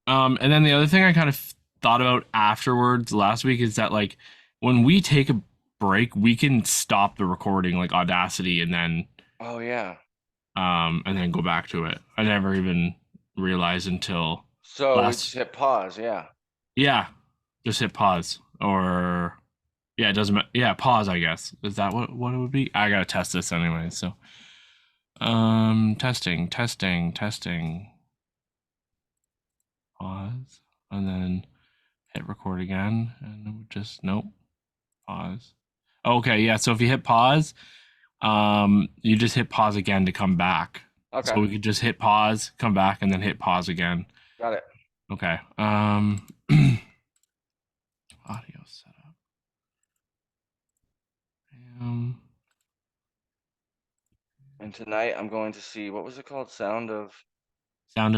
And then the other thing I kind of thought about afterwards last week is that like when we take a break, we can stop the recording like Audacity Oh yeah. and then go back to it. I never even realized until So we just last. hit pause. Yeah. Yeah, just hit pause or yeah, it doesn't matter. Yeah, pause. I guess is that what it would be. I gotta test this anyway. So testing, pause, and then hit record again, and it would just nope, pause. Okay, yeah. So if you hit pause, you just hit pause again to come back. Okay. So we could just hit pause, come back, and then hit pause again. Got it. Okay. Audio setup. Um, And tonight I'm going to see what was it called? Sound of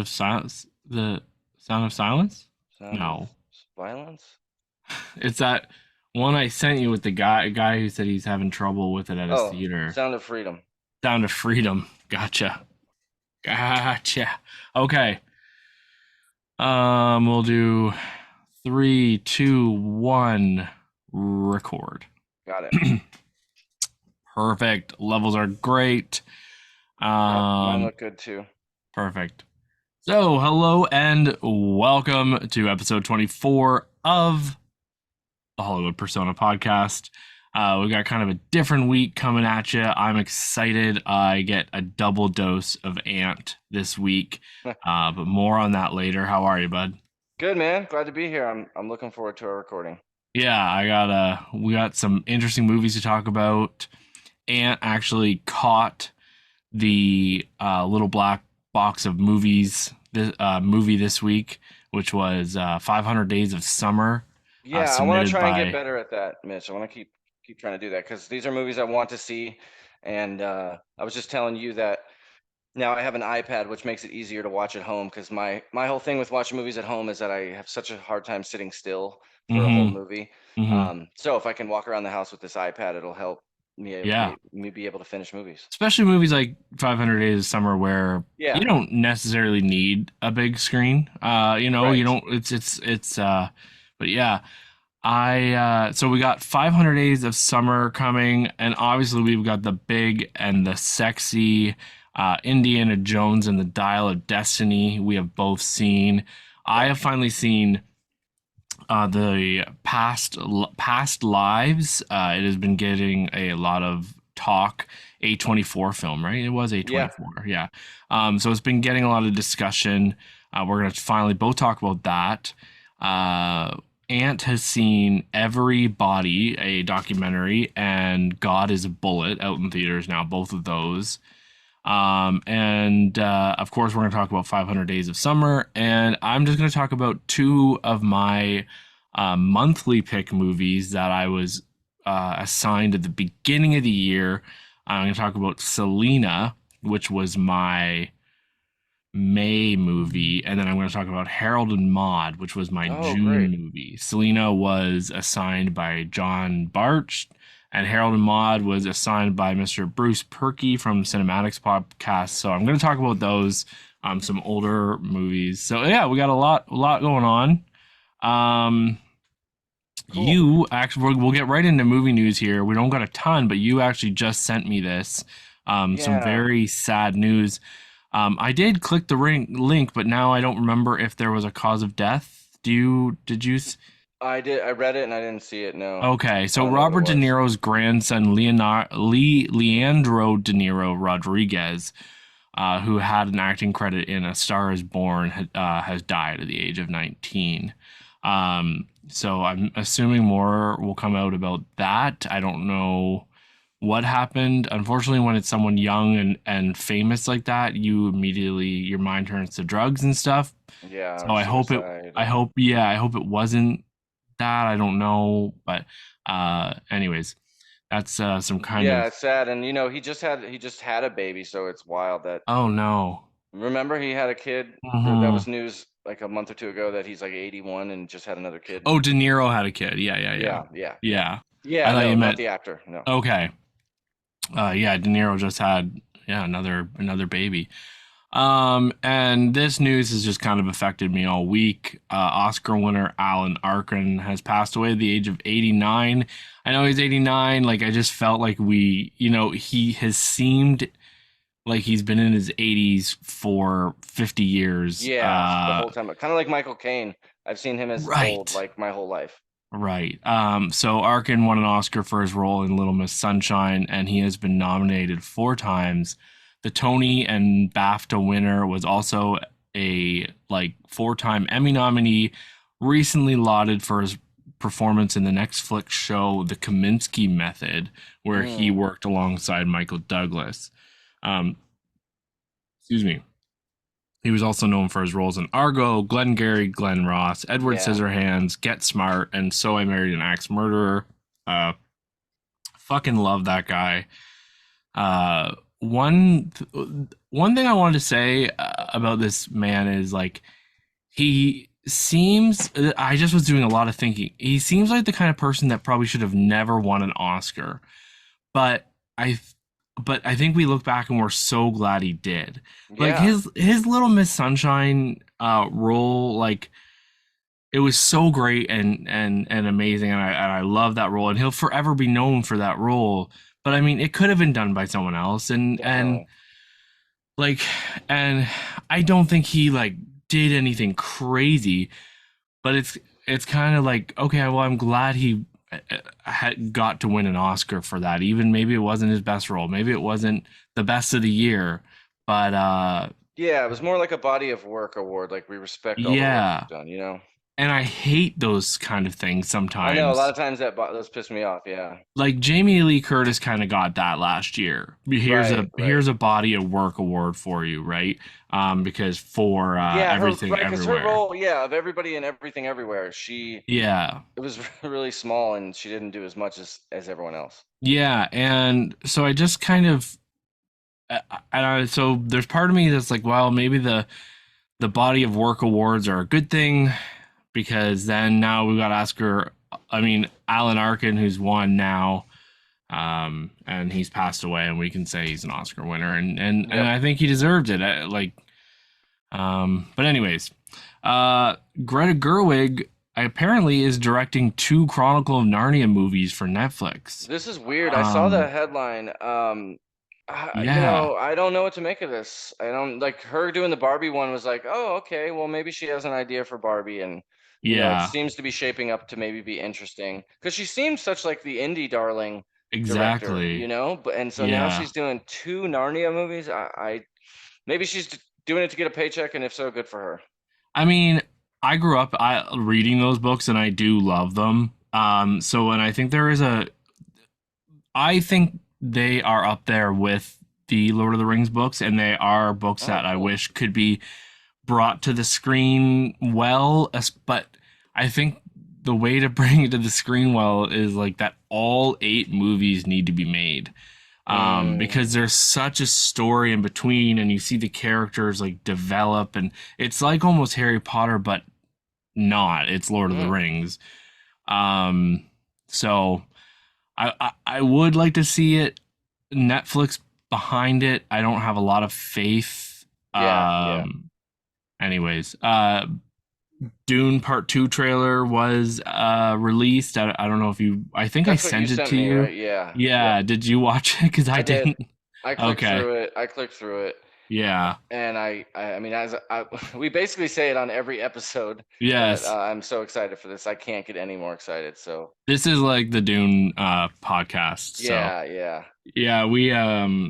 silence. The sound of silence. Sound of No, Violence? it's that one I sent you with the guy who said he's having trouble with it at his Oh, theater. Sound of Freedom. Sound of Freedom. Gotcha. Gotcha. Okay. We'll do three, two, one, record. Got it. Perfect. Levels are great. Yep, mine Um, look good too. Perfect. So, hello and welcome to episode 24 of the Hollywood Persona podcast. We got kind of a different week coming at you. I'm excited. I get a double dose of Ant this week, but more on that later. How are you, bud? Good man. Glad to be here. I'm looking forward to our recording. Yeah, we got some interesting movies to talk about. Ant actually caught the little black box of movies this movie this week, which was 500 Days of Summer, Yeah, I want to submitted try and get by. better at that, Mitch. I want to keep trying to do that because these are movies I want to see, and I was just telling you that now I have an iPad, which makes it easier to watch at home because my whole thing with watching movies at home is that I have such a hard time sitting still for a whole Mm-hmm. movie. Mm-hmm. So if I can walk around the house with this iPad, it'll help Yeah, me be able to finish movies. especially movies like 500 Days of Summer, where you Yeah, don't necessarily need a big screen. You right. don't. It's. But yeah, so we got 500 Days of Summer coming, and obviously we've got the big and the sexy Indiana Jones and the Dial of Destiny. We have both seen. I Yep. have finally seen the past lives. It has been getting a lot of talk. A24 film, right? It was Yeah. A24, yeah. So it's been getting a lot of discussion. We're gonna finally both talk about that. Ant has seen Everybody, a documentary, and God is a Bullet out in theaters now, both of those. And Of course, we're going to talk about 500 Days of Summer. And I'm just going to talk about two of my monthly pick movies that I was assigned at the beginning of the year. I'm going to talk about Selena, which was my May movie, and then I'm going to talk about Harold and Maude, which was my Oh, June great. movie. Selena was assigned by John Barch, and Harold and Maude was assigned by Mr. Bruce Perky from Cinematics Podcast. So I'm going to talk about those, some older movies. So yeah, we got a lot going on. Um, Cool. you actually, we'll get right into movie news here. We don't got a ton, but you actually just sent me this. Some Yeah. very sad news. I did click the link, but now I don't remember if there was a cause of death. Did you? I did. I read it and I didn't see it. No. Okay, I so don't know what it Robert De was. Niro's grandson, Leandro De Niro Rodriguez, who had an acting credit in A Star Is Born, has died at the age of 19. So I'm assuming more will come out about that. I don't know what happened. Unfortunately, when it's someone young and famous like that, you immediately your mind turns to drugs and stuff. Yeah, So or suicide I or hope, yeah, I hope it wasn't that. I don't know, but anyways, that's some kind yeah, of. it's sad. And he just had a baby, so it's wild that Oh no. remember he had a kid that Hmm. was news like a month or two ago that he's like 81 and just had another kid. Oh, De Niro had a kid. Yeah, yeah, yeah, Yeah, yeah, yeah. yeah. I Yeah, thought no, you not meant the actor. No. okay. Yeah, De Niro just had, yeah, another baby. And this news has just kind of affected me all week. Oscar winner Alan Arkin has passed away at the age of 89. I know he's 89. Like, I just felt like he has seemed like he's been in his 80s for 50 years. Yeah, the whole time. Kind of like Michael Caine. I've seen him as old Right. like my whole life. Right. So Arkin won an Oscar for his role in Little Miss Sunshine, and he has been nominated 4 times. The Tony and BAFTA winner was also a 4-time Emmy nominee, recently lauded for his performance in the Netflix show The Kaminsky Method, where he Mm, worked alongside Michael Douglas. Um, excuse me. He was also known for his roles in Argo, Glengarry Glen Ross, Edward yeah. Scissorhands, Get Smart, and So I Married an Axe Murderer. Uh, Fucking love that guy. Uh, one thing I wanted to say about this man is he seems. I just was doing a lot of thinking. He seems like the kind of person that probably should have never won an Oscar, but I I think we look back and we're so glad he did. Like Yeah. his Little Miss Sunshine role, like it was so great and amazing, and I love that role, and he'll forever be known for that role. But I mean, it could have been done by someone else, Definitely. like and I don't think he did anything crazy, but it's kind of like, okay, well, I'm glad he had got to win an Oscar for that. Even maybe it wasn't his best role, maybe it wasn't the best of the year, but Yeah, it was more like a body of work award. Like we respect all the work yeah. you've done, you know? And I hate those kind of things I know a lot sometimes. of times those piss me off. Yeah. Like Jamie Lee Curtis kind of got that last year. Right, right. Here's a body of work award for you, right? Because for Yeah, her everything right, because her everywhere. role, yeah, of everybody and everything everywhere, Yeah. it was really small and she didn't do as much as everyone else. Yeah, and so I just kind of so there's part of me that's like, well, maybe the body of work awards are a good thing, because then now we've got Alan Arkin, who's won now, and he's passed away, and we can say he's an Oscar winner, and Yep. I think he deserved it. But anyways, Greta Gerwig apparently is directing 2 Chronicle of Narnia movies for Netflix. This is weird. I saw the Um, headline. yeah, I don't know what to make of this. I don't like her doing the Barbie one was like, oh, okay, well maybe she has an idea for Barbie and it yeah, seems to be shaping up to maybe be interesting because she seems such like the indie darling director, exactly. But and so now Yeah. she's doing 2 Narnia movies. Maybe she's doing it to get a paycheck, and if so, good for her. I mean, I grew up reading those books, and I do love them. So, and I think they are up there with the Lord of the Rings books, and they are books Oh, that I cool. wish could be brought to the screen well. But I think the way to bring it to the screen well is like that all 8 movies need to be made. Mm, Because there's such a story in between, and you see the characters develop, and it's like almost Harry Potter, but not. It's Lord of the mm, Rings. Um, so I would like to see it. Netflix behind it. I don't have a lot of faith. yeah, yeah. Anyways, Dune Part 2 trailer was released. I don't know if you. I think I That's what you sent it sent to me, you. right? Yeah. Yep. Yeah, did you watch it? Because I I did. didn't. I clicked Okay. through it. I clicked through it. Yeah. And I mean, we basically say it on every episode that Yes. I'm so excited for this. I can't get any more excited. So This is like the Dune podcast. So yeah, yeah. yeah, we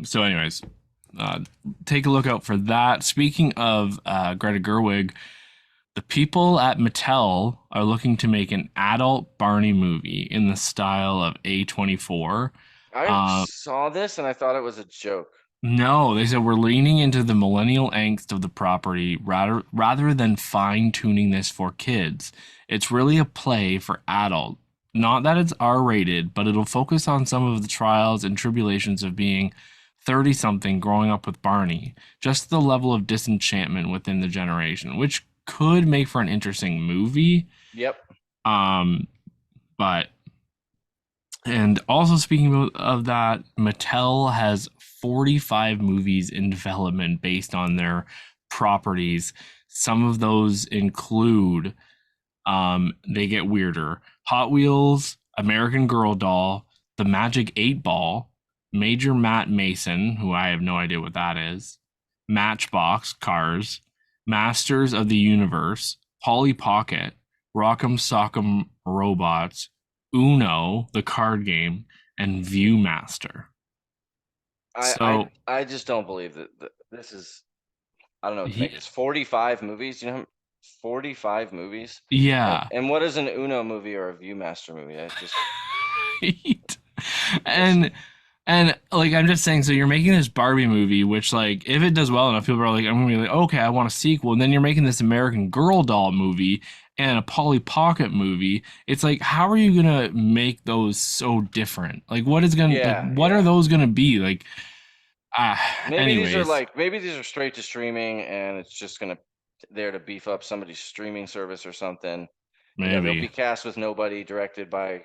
so anyways, uh take a look out for that. Speaking of Greta Gerwig, the people at Mattel are looking to make an adult Barney movie in the style of A24. I saw this and I thought it was a joke. No, they said we're leaning into the millennial angst of the property rather than fine-tuning this for kids. It's really a play for adult. Not that it's R-rated, but it'll focus on some of the trials and tribulations of being 30 something growing up with Barney. Just the level of disenchantment within the generation, which could make for an interesting movie. Yep. Um, but and also speaking of that, Mattel has 45 movies in development based on their properties. Some of those include, they get weirder: Hot Wheels, American Girl Doll, The Magic 8 Ball, Major Matt Mason, who I have no idea what that is, Matchbox Cars, Masters of the Universe, Polly Pocket, Rock'em Sock'em Robots, Uno, the card game, and Viewmaster. So, I just don't believe that this is. I don't know what to make he, this. 45 movies. You know, 45 movies. yeah. And what is an Uno movie or a Viewmaster movie? I just it's and like I'm just saying, so you're making this Barbie movie, which like if it does well enough, people are like, I'm gonna be like, okay, I want a sequel. And then you're making this American Girl doll movie and a Polly Pocket movie. It's like, how are you gonna make those so different? Like, yeah, what are yeah. those gonna be? Like, anyways, Maybe these are straight to streaming and it's just gonna there to beef up somebody's streaming service or something. You know, they'll maybe, be cast with nobody, directed by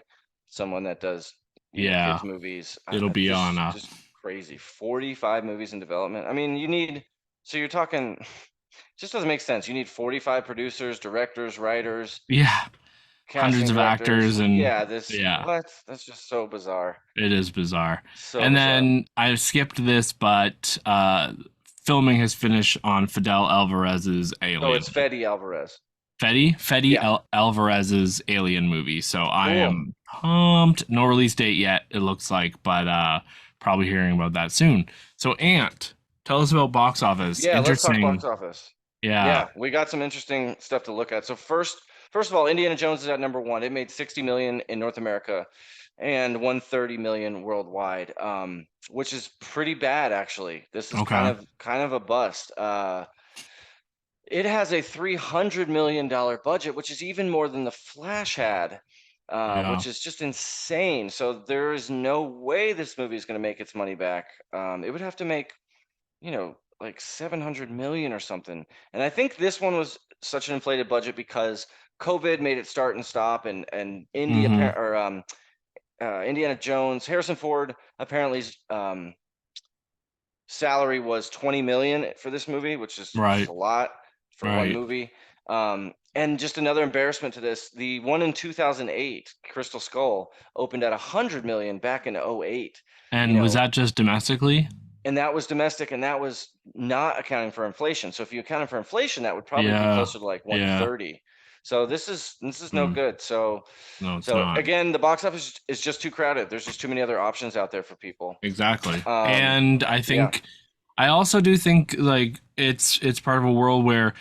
someone that does, you know, yeah, kids movies. it'll be on Just crazy. 45 movies in development. I mean, you need so you're talking just doesn't make sense. You need 45 producers, directors, writers, yeah, hundreds casting of directors. actors, and Yeah, this yeah. what? That's just so bizarre. It is bizarre. So And bizarre. then I skipped this, but filming has finished on Fidel Alvarez's Oh, Alien. it's Fede Alvarez. Fede Yeah, Alvarez's Alien movie. So I cool. am pumped. No release date yet, it looks like, but probably hearing about that soon. So Ant, tell us about box office. Yeah, let's talk box Interesting. office. Yeah. Yeah, we got some interesting stuff to look at. So first of all, Indiana Jones is at number one. It made 60 million in North America and 130 million worldwide, which is pretty bad actually. This is Okay. kind of a bust. It has a $300 million budget, which is even more than the Flash had, Yeah. which is just insane. So there is no way this movie is going to make its money back. It would have to make, you know, like 700 million or something. And I think this one was such an inflated budget because COVID made it start and stop, and Mm-hmm. Indiana Jones, Harrison Ford apparently salary was 20 million for this movie, which is just Right. a lot for one Right. movie. And just another embarrassment to this, the one in 2008, Crystal Skull, opened at 100 million back in '08. You And was know, that just domestically? and that was domestic, and that was not accounting for inflation. So if you accounted for inflation, that would probably be Yeah. closer to like Yeah. 130. So this is no Mm. good. No, it's So not. again, the box office is just too crowded. There's just too many other options out there for people. Exactly. Um, And I yeah. think I also do think like it's part of a world where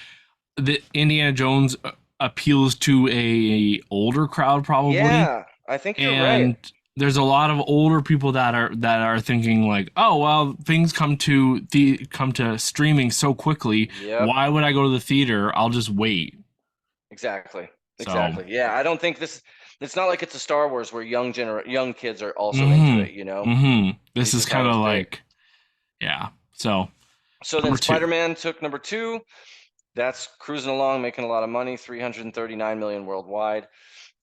the Indiana Jones appeals to a older crowd probably, Yeah, I think you're right. and there's a lot of older people that are thinking like, "Oh, well, things come to streaming so quickly. Yep, Why would I go to the theater? I'll just wait." exactly. So, Exactly. Yeah, I don't think this it's not like it's a Star Wars where young kids are also into it, mhm. you know? Mhm. This These is just not kind of as big. like, yeah. So, So then number 2. Spider-Man took number 2. That's cruising along, making a lot of money, 339 million worldwide.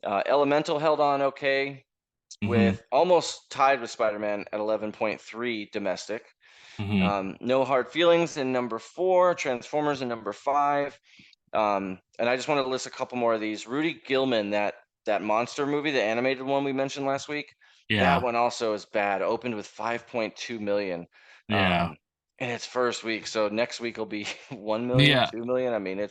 Elemental held on okay Mhm. with almost tied with Spider-Man at 11.3 domestic. Mhm. No Hard Feelings in number 4, Transformers in number 5. And I just wanted to list a couple more of these. Rudy Gilman, that monster movie, the animated one we mentioned last week, that Yeah. one also is bad. Opened with 5.2 million Yeah. in its first week. So next week will be 1 million, Yeah. 2 million. I mean,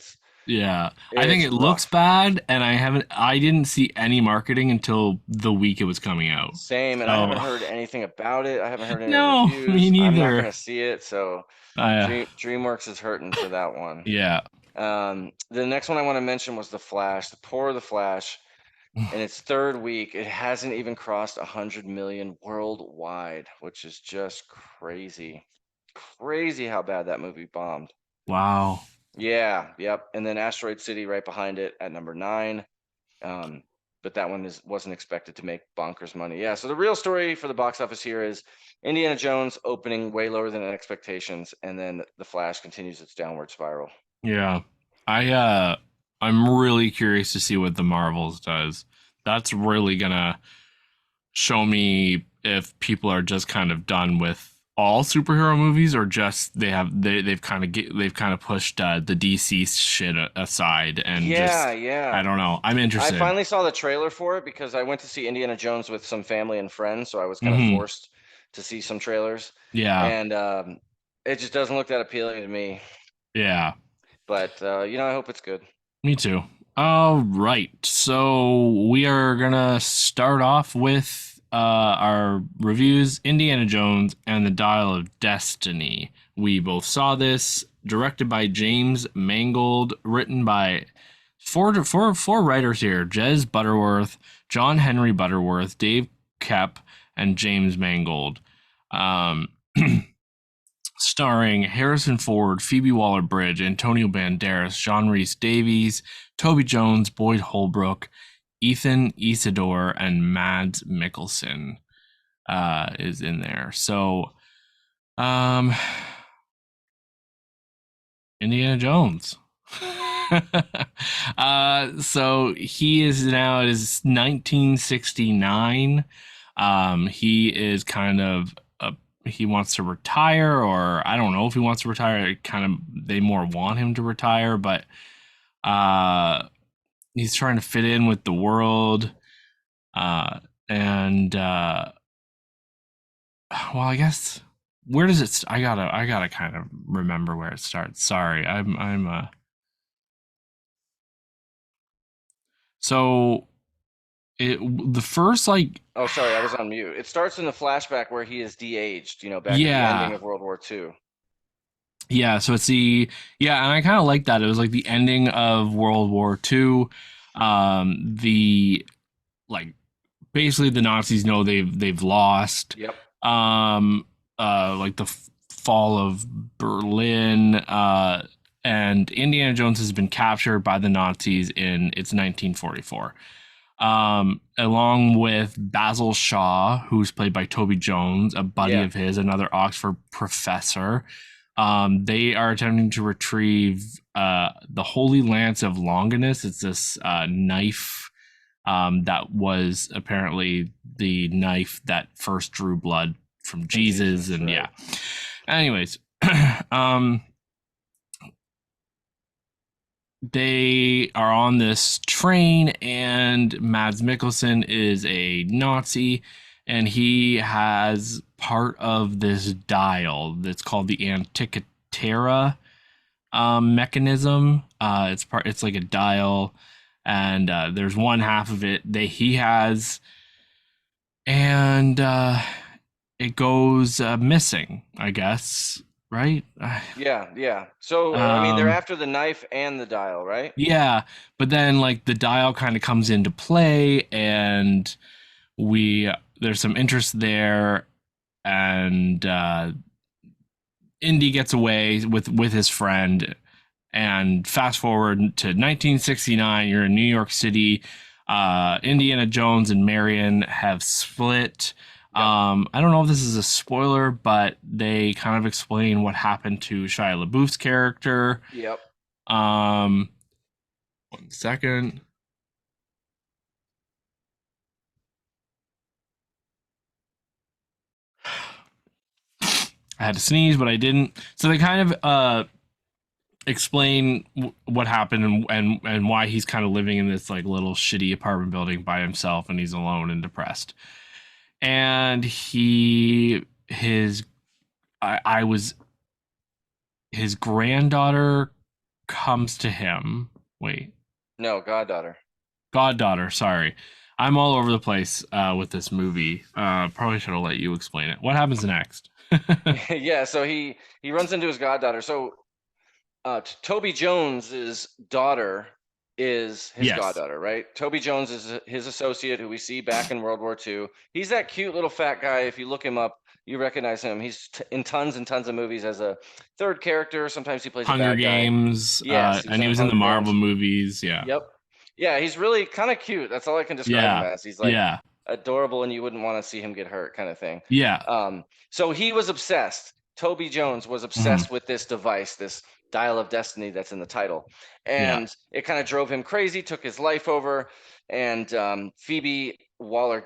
Yeah. I think it's it looks rough. bad, and I didn't see any marketing until the week it was coming out. Same, and I So, haven't heard anything about it. I haven't heard any no, me reviews. I'm not neither. gonna see it, so Uh, DreamWorks is hurting for that one. yeah. The next one I want to mention was The Flash, The Poor of the Flash. In its third week, it hasn't even crossed 100 million worldwide, which is just crazy. Crazy how bad that movie bombed. Wow. Yeah, yep. And then Asteroid City right behind it at number 9. Um, but that one wasn't expected to make bonkers money. Yeah, so the real story for the box office here is Indiana Jones opening way lower than expectations, and then The Flash continues its downward spiral. Yeah. I I'm really curious to see what the Marvels does. That's really gonna show me if people are just kind of done with all superhero movies, or just they've kind of pushed the DC shit aside and Yeah, just I yeah. don't know. I'm I interested. finally saw the trailer for it because I went to see Indiana Jones with some family and friends, so I was kind of Hmm. forced to see some trailers, Yeah, and it just doesn't look that appealing to me. yeah. But I hope it's good. Me too. All right. So we are gonna start off with our reviews: Indiana Jones and the Dial of Destiny. We both saw this, directed by James Mangold, written by four writers here: Jez Butterworth, John Henry Butterworth, Dave Koepp, and James Mangold. Um, Starring Harrison Ford, Phoebe Waller-Bridge, Antonio Banderas, John Rhys Davies, Toby Jones, Boyd Holbrook, Ethan Isidore, and Mads Mikkelsen is in there. So, um, Indiana Jones. So he is now it is 1969. He is kind of he wants to retire, or I don't know if he wants to retire. Kind of they more want him to retire, but uh, he's trying to fit in with the world. And well, I guess where does it? I gotta kind of remember where it starts. Sorry, I'm so it the first like Oh, sorry, I was on mute. It starts in the flashback where he is de-aged, back at the ending yeah of World War II. yeah so it's the yeah and I kind of like that it was like the ending of World War II. The like basically the Nazis know they've lost. Yep, um like the fall of Berlin, and Indiana Jones has been captured by the Nazis in it's 1944, along with Basil Shaw, who's played by Toby Jones, a buddy yeah, of his, another Oxford professor. They are attempting to retrieve the Holy Lance of Longinus. It's this knife that was apparently the knife that first drew blood from from Jesus, Jesus, and right? yeah. Anyways, um, they are on this train, and Mads Mikkelsen is a Nazi, and he has part of this dial that's called the Antikythera mechanism. It's like a dial, and there's one half of it that he has, and it goes missing, I guess, right? Yeah, yeah. So, I mean, they're um, after the knife and the dial, right? yeah, but then like the dial kind of comes into play, and we there's some interest there, and Indy gets away with his friend. And fast forward to 1969, you're in New York City. Indiana Jones and Marion have split. Yep, I don't know if this is a spoiler, but they kind of explain what happened to Shia LaBeouf's character. yep. Um, 1 second. I had to sneeze, but I didn't. So they kind of explain what happened, and why he's kind of living in this like little shitty apartment building by himself, and he's alone and depressed. And I was his granddaughter comes to him. Wait, No, goddaughter. goddaughter. Sorry, I'm all over the place with this movie. Probably should have let you explain it. What happens next? Yeah, so he runs into his goddaughter. So Toby Jones's daughter is his Yes, goddaughter, right? Toby Jones is his associate who we see back in World War II. He's that cute little fat guy. If you look him up, you recognize him. He's in tons and tons of movies as a third character. Sometimes he plays a Hunger bad guy. Games, Yes, he was and he in was in the Hunger Marvel Games. movies. Yeah, Yep. Yeah, he's really kind of cute. That's all I can describe him yeah, as. He's like yeah, adorable and you wouldn't want to see him get hurt kind of thing. yeah. So he was obsessed. Toby Jones was Mhm. obsessed with this device, this dial of destiny that's in the title. Yeah, And it kind of drove him crazy, took his life over. And Phoebe Waller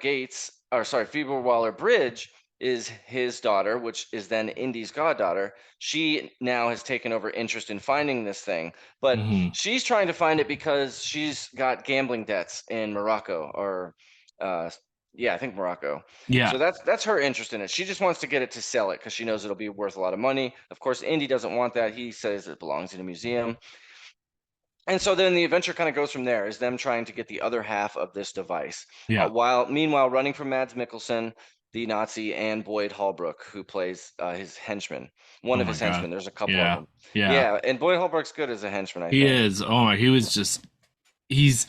Bridge is his daughter, which is then Indy's goddaughter. She now has taken over interest in finding this thing, but Hmm. she's trying to find it because she's got gambling debts in Morocco, or uh, yeah, I think Morocco. Yeah. So that's her interest in it. She just wants to get it to sell it because she knows it'll be worth a lot of money. Of course, Indy doesn't want that. He says it belongs in a museum. And so then the adventure kind of goes from there, is them trying to get the other half of this device. Yeah. While meanwhile running from Mads Mikkelsen, the Nazi, and Boyd Holbrook, who plays his henchman, one Oh of my his God. henchmen. There's a couple of Yeah. them. Yeah. Yeah, and Boyd Holbrook's good as a henchman, I He think. is. Oh my, he was just he's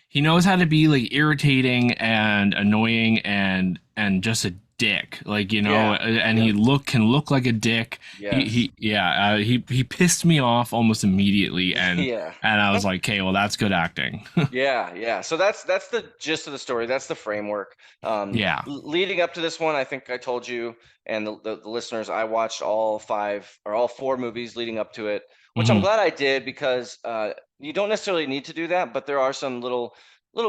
he knows how to be like irritating and annoying and just a dick. Like, Yeah. and Yep. he can look like a dick. Yes. He pissed me off almost immediately, Yeah. and I was like, "Okay, well that's good acting." Yeah, yeah. So that's the gist of the story. That's the framework. Yeah. Leading up to this one, I think I told you and the listeners, I watched all five or all four movies leading up to it, which I'm Hmm. glad I did because you don't necessarily need to do that, but there are some little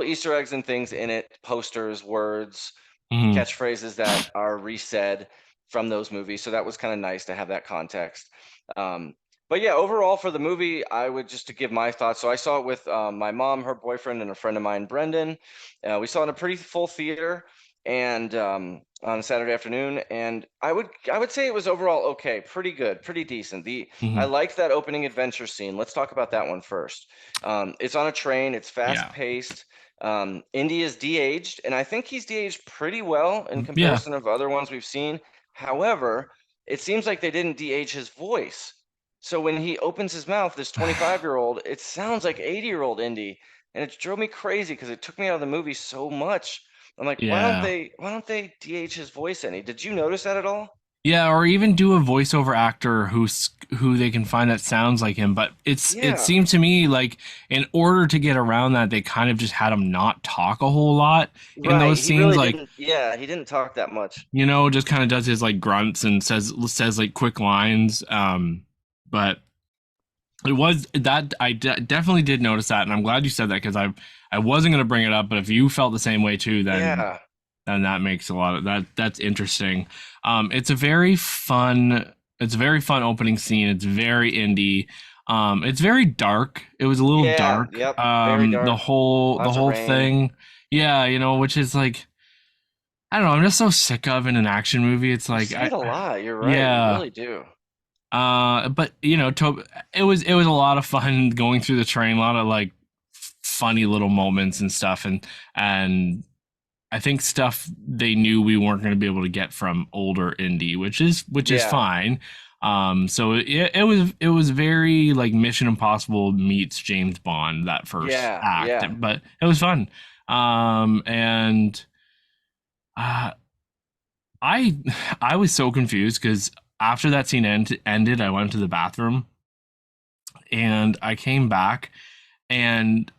Easter eggs and things in it, posters, words, Hmm. catchphrases that are resaid from those movies. So that was kind of nice to have that context. Um, but yeah, overall for the movie, I would just to give my thoughts. So I saw it with my mom, her boyfriend, and a friend of mine, Brendan. We saw it in a pretty full theater and on Saturday afternoon, and I would say it was overall okay, pretty good, pretty decent. The I Hmm. liked that opening adventure scene. Let's talk about that one first. It's on a train. It's fast Yeah. paced. Indy is de-aged, and I think he's de-aged pretty well in Yeah. comparison of other ones we've seen. However, it seems like they didn't de-age his voice. So when he opens his mouth, this 25-year-old, it sounds like 80-year-old Indy, and it drove me crazy because it took me out of the movie so much. I'm like, Yeah. why don't they de-age his voice any? Did you notice that at all? Yeah, or even do a voiceover actor who they can find that sounds like him. But it Yeah, seemed to me like in order to get around that, they kind of just had him not talk a whole lot in right. those He scenes. really Like, didn't. Yeah, he didn't talk that much. just kind of does his like grunts and says like quick lines. But it was that definitely did notice that, and I'm glad you said that because I wasn't gonna bring it up, but if you felt the same way too, Yeah, then that makes a lot of that. That's interesting. It's a very fun. It's a very fun opening scene. It's very indie. It's very dark. It was a little yeah, dark. yep. Very The dark. whole Lots of rain. thing. Yeah, which is like I don't know. I'm just so sick of in an action movie. It's You like see it a lot. You're right. You yeah. really do. But it was a lot of fun going through the train. A lot of like funny little moments and stuff, and I think stuff they knew we weren't going to be able to get from older indie, which is Yeah, fine. So it was very like Mission Impossible meets James Bond, that first yeah, act, yeah. but it was fun. And uh, I I was so confused because after that scene ended, I went to the bathroom and I came back and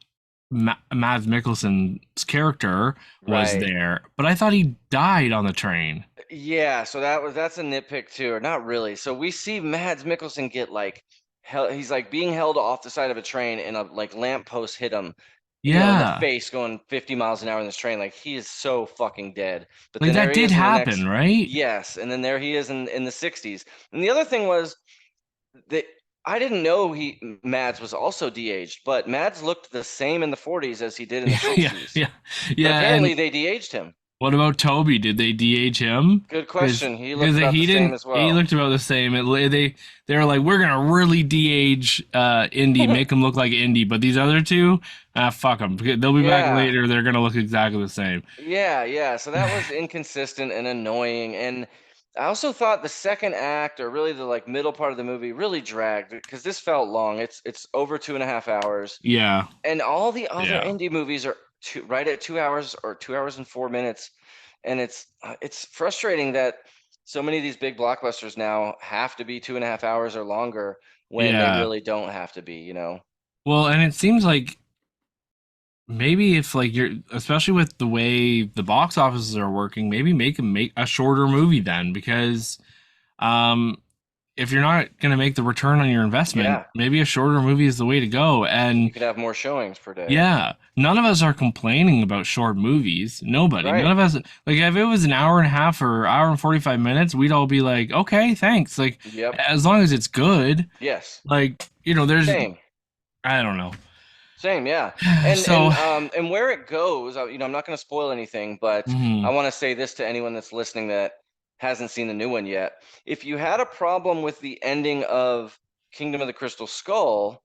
Mads Mikkelsen's character was Right. there, but I thought he died on the train. Yeah, so that's a nitpick too, or not really. So we see Mads Mikkelsen get like he's like being held off the side of a train and a like lamppost hit him, in the Yeah, face going 50 miles an hour in this train. Like he is so fucking dead. But like then there that he did is in the happen, next, right? yes, and then there he is in the 60s. And the other thing was that I didn't know Mads was also de-aged, but Mads looked the same in the 40s as he did in the Yeah, 60s. yeah, But yeah. apparently And they de-aged him. what about Toby? Did they DH him? Good Because question. He looked because about the he same didn't. as He well. looked about the same. They were like, we're gonna really DH Indy, make him look like Indy, but these other two, fuck them. They'll be back Yeah. later. They're gonna look exactly the same. Yeah, yeah. So that was inconsistent and annoying. And I also thought the second act, or really the like middle part of the movie, really dragged because this felt long. It's over 2.5 hours. Yeah, And all the other yeah, indie movies are right at 2 hours or 2 hours and 4 minutes. And it's frustrating that so many of these big blockbusters now have to be 2.5 hours or longer when they yeah. really don't have to be. Well, and it seems like maybe if like you're, especially with the way the box offices are working, maybe make a shorter movie then because um if you're not going to make the return on your investment, Yeah, maybe a shorter movie is the way to go. you And could have more showings per day. yeah, none of us are complaining about short movies. Nobody. None Right. of us, like, if it was an hour and a half or hour and 45 minutes, we'd all be like, okay, thanks. Like, Yep. as long as it's good, Yes. like, there's, Same. I don't know. Same, yeah. And So, and where it goes, I'm not going to spoil anything, but I mhm, want to say this to anyone that's listening that hasn't seen the new one yet. If you had a problem with the ending of Kingdom of the Crystal Skull,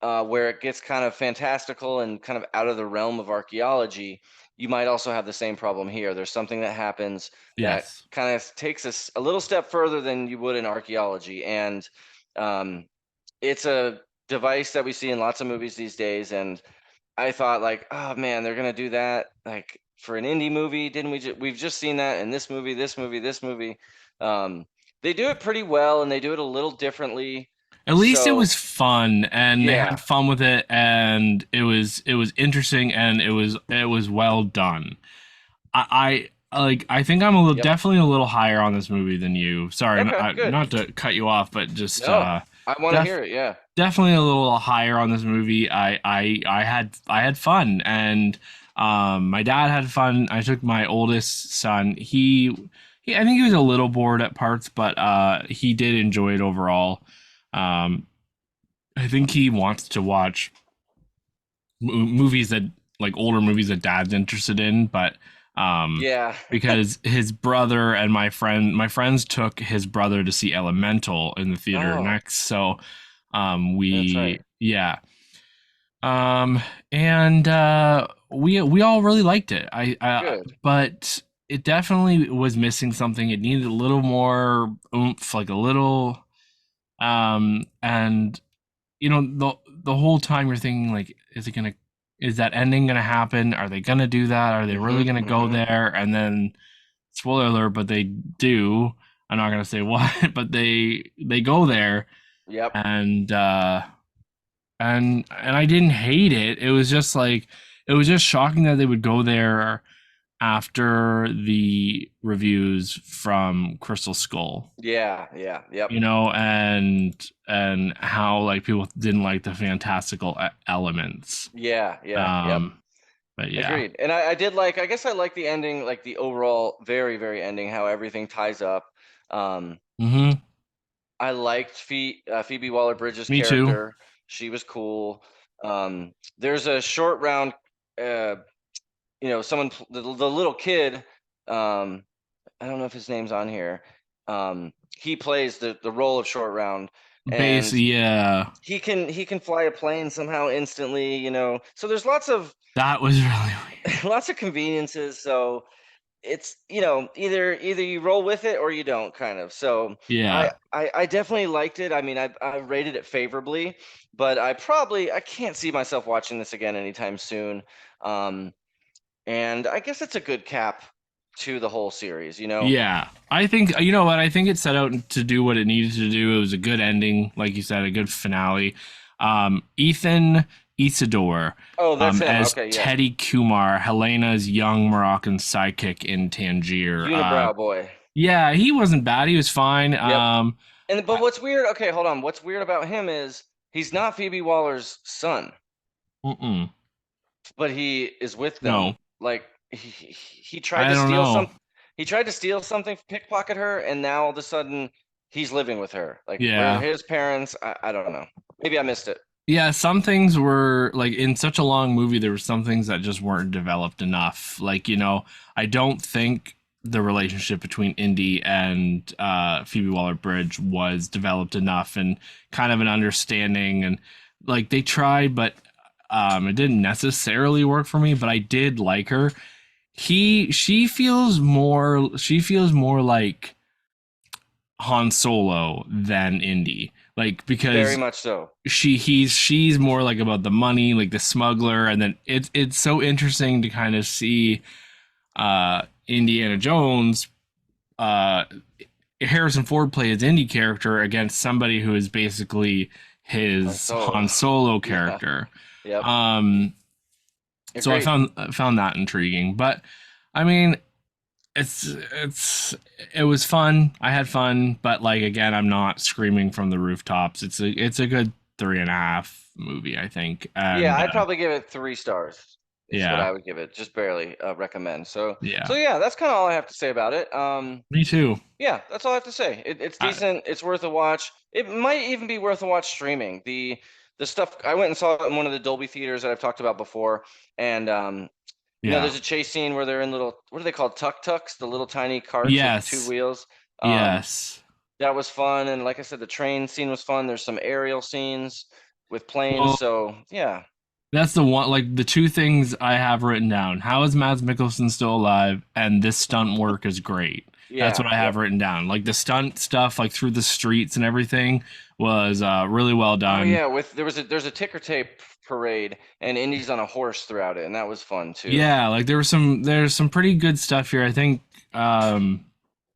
where it gets kind of fantastical and kind of out of the realm of archaeology, you might also have the same problem here. There's something that happens that yes. kind of takes us a little step further than you would in archaeology, and um, it's a device that we see in lots of movies these days. And I thought, like, oh man, they're gonna do that like for an indie movie. Didn't we? We've just seen that in this movie, this movie, this movie. Um, they do it pretty well, and they do it a little differently. At least it So was fun and they yeah, had fun with it and it was interesting and it was well done. I think I'm yep. definitely a little higher on this movie than you. Sorry, Okay, good. not to cut you off, but just No, I want to def hear it. Yeah, definitely a little higher on this movie. I had fun and my dad had fun. I took my oldest son. He I think he was a little bored at parts, but he did enjoy it overall. Um, I think he wants to watch movies that like older movies that dad's interested in, but um yeah. because his brother and my friends took his brother to see Elemental in the theater Oh, next. So that's right. we yeah. Um and we all really liked it. Good. But it definitely was missing something. It needed a little more oomph, like a little and the whole time you're thinking like is that ending gonna happen? Are they gonna do that? Are they really Mm-hmm. gonna go Mm-hmm. there? And then spoiler alert, but they do. I'm not gonna say what, but they go there Yep. and and I didn't hate it. It was just shocking that they would go there after the reviews from Crystal Skull, Yeah. Yeah. Yep. and how like people didn't like the fantastical elements. Yeah. Yeah. Yep. um but yeah. Agreed. And I did like. I guess I like the ending, like the overall very very ending, how everything ties up. Um, Mm-hmm. I liked Phoebe Waller-Bridge's Me too. character. She was cool. There's a short round. Uh, the little kid. Um, I don't know if his name's on here. He plays the role of short round, and Basically, yeah, he can fly a plane somehow instantly. So there's lots of that was really weird. lots of conveniences. So it's either you roll with it or you don't, kind of. So I Yeah, I definitely liked it. I mean, I rated it favorably, but I can't see myself watching this again anytime soon. Um, and I guess it's a good cap to the whole series. yeah. I think you know what I think it set out to do what it needed to do. It was a good ending, like you said, a good finale. Ethan Isidore, Oh, that's him. as Okay, yes. Teddy Kumar, Helena's young Moroccan sidekick in Tangier. Unibrow boy. Yeah, he wasn't bad. He was fine. Yep. But what's weird? Okay, hold on. What's weird about him is he's not Phoebe Waller's son, Mm-mm. but he is with No, them. Like he tried I to don't steal know. some. He tried to steal something, pickpocket her, and now all of a sudden he's living with her. Like, where are Yeah. his parents? I don't know. Maybe I missed it. Yeah, some things were like in such a long movie, there were some things that just weren't developed enough. Like, I don't think the relationship between Indy and Phoebe Waller-Bridge was developed enough and kind of an understanding. And like they tried, but it didn't necessarily work for me, but I did like her. She feels more like Han Solo than Indy. Like Very because much so. she's more like about the money, like the smuggler, and then it's so interesting to kind of see Indiana Jones, uh Harrison Ford play his Indy character against somebody who is basically Han his Solo. Han Solo Yeah. character. Yep. um so I Agreed. found that intriguing. But I mean, it's it was fun. I had fun, but like again, I'm not screaming from the rooftops. It's a good 3.5 movie, I think. Yeah, And I'd probably give it 3 stars. Is what yeah, I would give it. Just barely recommend. So yeah, yeah, that's kind of all I have to say about it. me too. Yeah, that's all I have to say. It's I, decent. It's worth a watch. It might even be worth a watch streaming. The stuff I went and saw it in one of the Dolby theaters that I've talked about before, and yeah, there's a chase scene where they're in little, what are they called, tuk-tuks, the little tiny carts with two yes, wheels. Um, yes. that was fun, and like I said, the train scene was fun. There's some aerial scenes with planes, Well, so yeah, that's the one. Like the two things I have written down. How is Mads Mikkelsen still alive? And this stunt work is great. That's yeah, what I have yep. written down. Like the stunt stuff, like through the streets and everything, was really well Oh done. yeah, with there's a ticker tape parade, and Indy's on a horse throughout it, and that was fun too. Yeah, like there's some pretty good stuff here. I think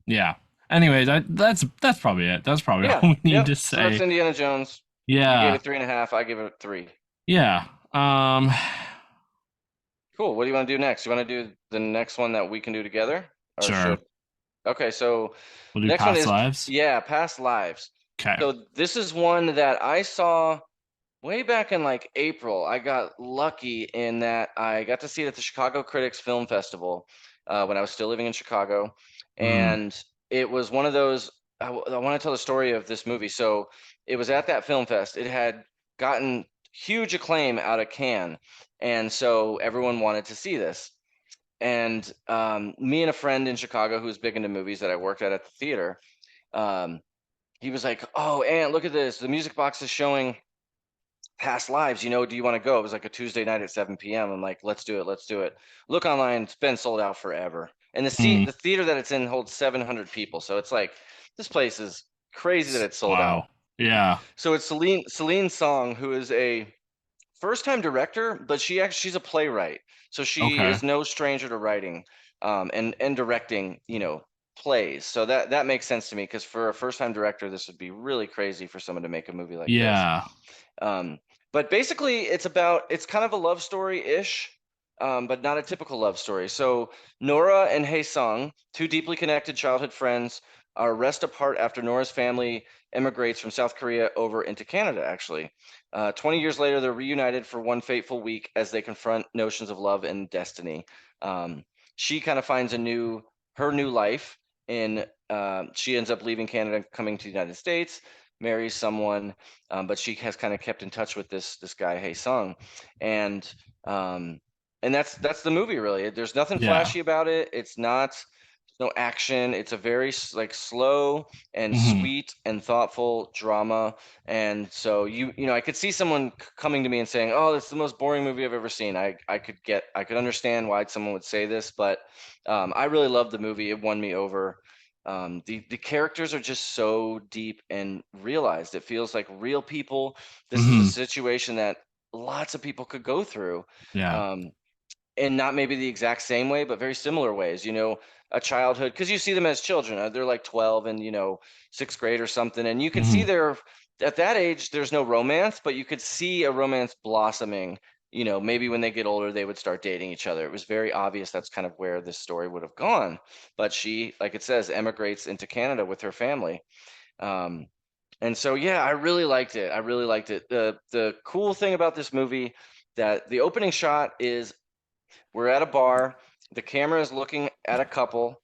yeah. Anyway, that's probably it. That's probably Yeah, all we need yep. to So that's say. Indiana Jones. You gave Yeah. it 3.5. I give it 3. Yeah. Cool. What do you want to do next? You want to do the next one that we can do together, or Sure. should? Okay, so We'll do next one past is, lives. yeah, past lives. Okay. So this is one that I saw way back in like April. I got lucky in that I got to see it at the Chicago Critics Film Festival when I was still living in Chicago, Mm. and it was one of those. I want to tell the story of this movie. So it was at that film fest. It had gotten huge acclaim out of Cannes, and so everyone wanted to see this. And me and a friend in Chicago who's big into movies that I worked at the theater, um, he was like, "Oh, Aunt, look at this! The music box is showing Past Lives. Do you want to go?" It was like a Tuesday night at 7 p.m. I'm like, "Let's do it, let's do it." Look online; it's been sold out forever. And Mm. the theater that it's in holds 700 people, so it's like this place is crazy that it's sold out. Wow. Yeah. So it's Celine Song, who is a first time director, but she's a playwright, so she Okay. is no stranger to writing and directing, plays. So that makes sense to me, because for a first time director, this would be really crazy for someone to make a movie like this. Yeah. um, but basically it's kind of a love story ish, but not a typical love story. So Nora and Hae Sung, two deeply connected childhood friends, are rest apart after Nora's family immigrates from South Korea over into Canada, actually. 20 years later, they're reunited for one fateful week as they confront notions of love and destiny. She kind of finds her new life in, she ends up leaving Canada, coming to the United States, marries someone, but she has kind of kept in touch with this guy, Hae Sung, and um, and that's the movie really. There's nothing Yeah. flashy about it. It's not no action. It's a very like slow and Hmm. sweet and thoughtful drama. And so I could see someone coming to me and saying, "Oh, it's the most boring movie I've ever seen." I could understand why someone would say this, but I really loved the movie. It won me over. The characters are just so deep and realized. It feels like real people. This is a Hmm. situation that lots of people could go through. Yeah. Um, and not maybe the exact same way, but very similar ways. A childhood, because you see them as children. They're like 12 and sixth grade or something, and you can see Hmm. they're at that age. There's no romance, but you could see a romance blossoming. Maybe when they get older, they would start dating each other. It was very obvious that's kind of where this story would have gone. But she, like it says, emigrates into Canada with her family. Um, and so, yeah, I really liked it. I really liked it. The cool thing about this movie, that the opening shot is, we're at a bar. The camera is looking at a couple,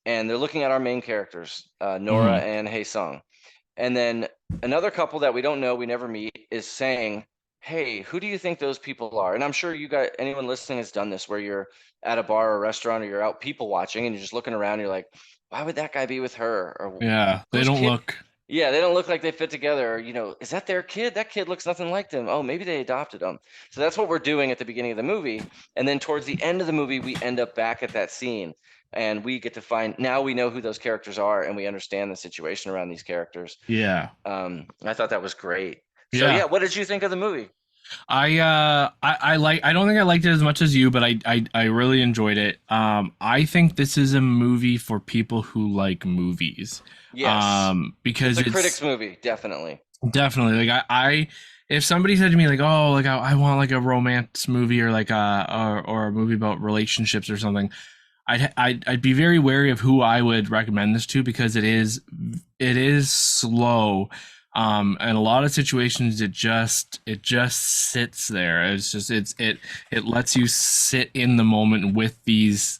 and they're looking at our main characters, Nora Hmm. and Hae Sung. And then another couple that we don't know, we never meet, is saying, "Hey, who do you think those people are?" And I'm sure anyone listening has done this, where you're at a bar or a restaurant, or you're out people watching, and you're just looking around. And you're like, "Why would that guy be with her?" Or Yeah. They "Whose don't kid?" look. Yeah, they don't look like they fit together. Or, is that their kid? That kid looks nothing like them. Oh, maybe they adopted them. So that's what we're doing at the beginning of the movie. And then towards the end of the movie, we end up back at that scene, and we get to find, now we know who those characters are, and we understand the situation around these characters. Yeah. I thought that was great. So Yeah. yeah, what did you think of the movie? I don't think I liked it as much as you, but I really enjoyed it. I think this is a movie for people who like movies. Yes, it's Because a critics it's movie, definitely. definitely like I if somebody said to me like, oh, like I want like a romance movie or like or a movie about relationships or something, I'd be very wary of who I would recommend this to, because it is slow. In a lot of situations, it just sits there. It lets you sit in the moment with these,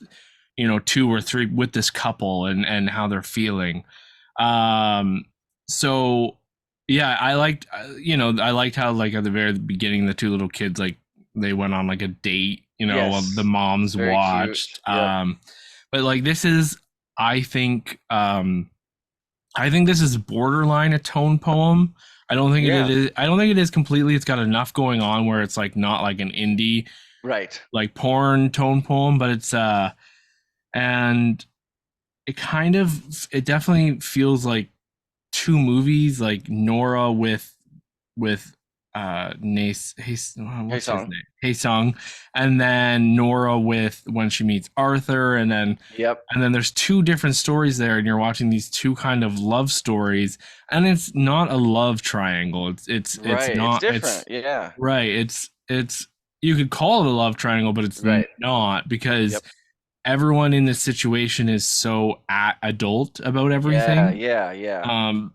two or three, with this couple, and how they're feeling. Um, so yeah, I liked how, like, at the very beginning, the two little kids, like, they went on like a date, while the Yes, moms very cute. watched. Yep. But like, this is, I think, this is borderline a tone poem. Yeah. I don't think it is completely. It's got enough going on where it's like not like an indie, Right. like, porn tone poem, but it's and it definitely feels like two movies, like Nora with Nace, Hey, what's his song. name? Hey Sung, and then Nora with when she meets Arthur, Yep. and then there's two different stories there, and you're watching these two kind of love stories, and it's not a love triangle. It's Right. It's not different. it's Yeah. right. It's you could call it a love triangle, but it's Right. not, because Yep. everyone in this situation is so adult about Yeah. everything. Yeah. Yeah. Um,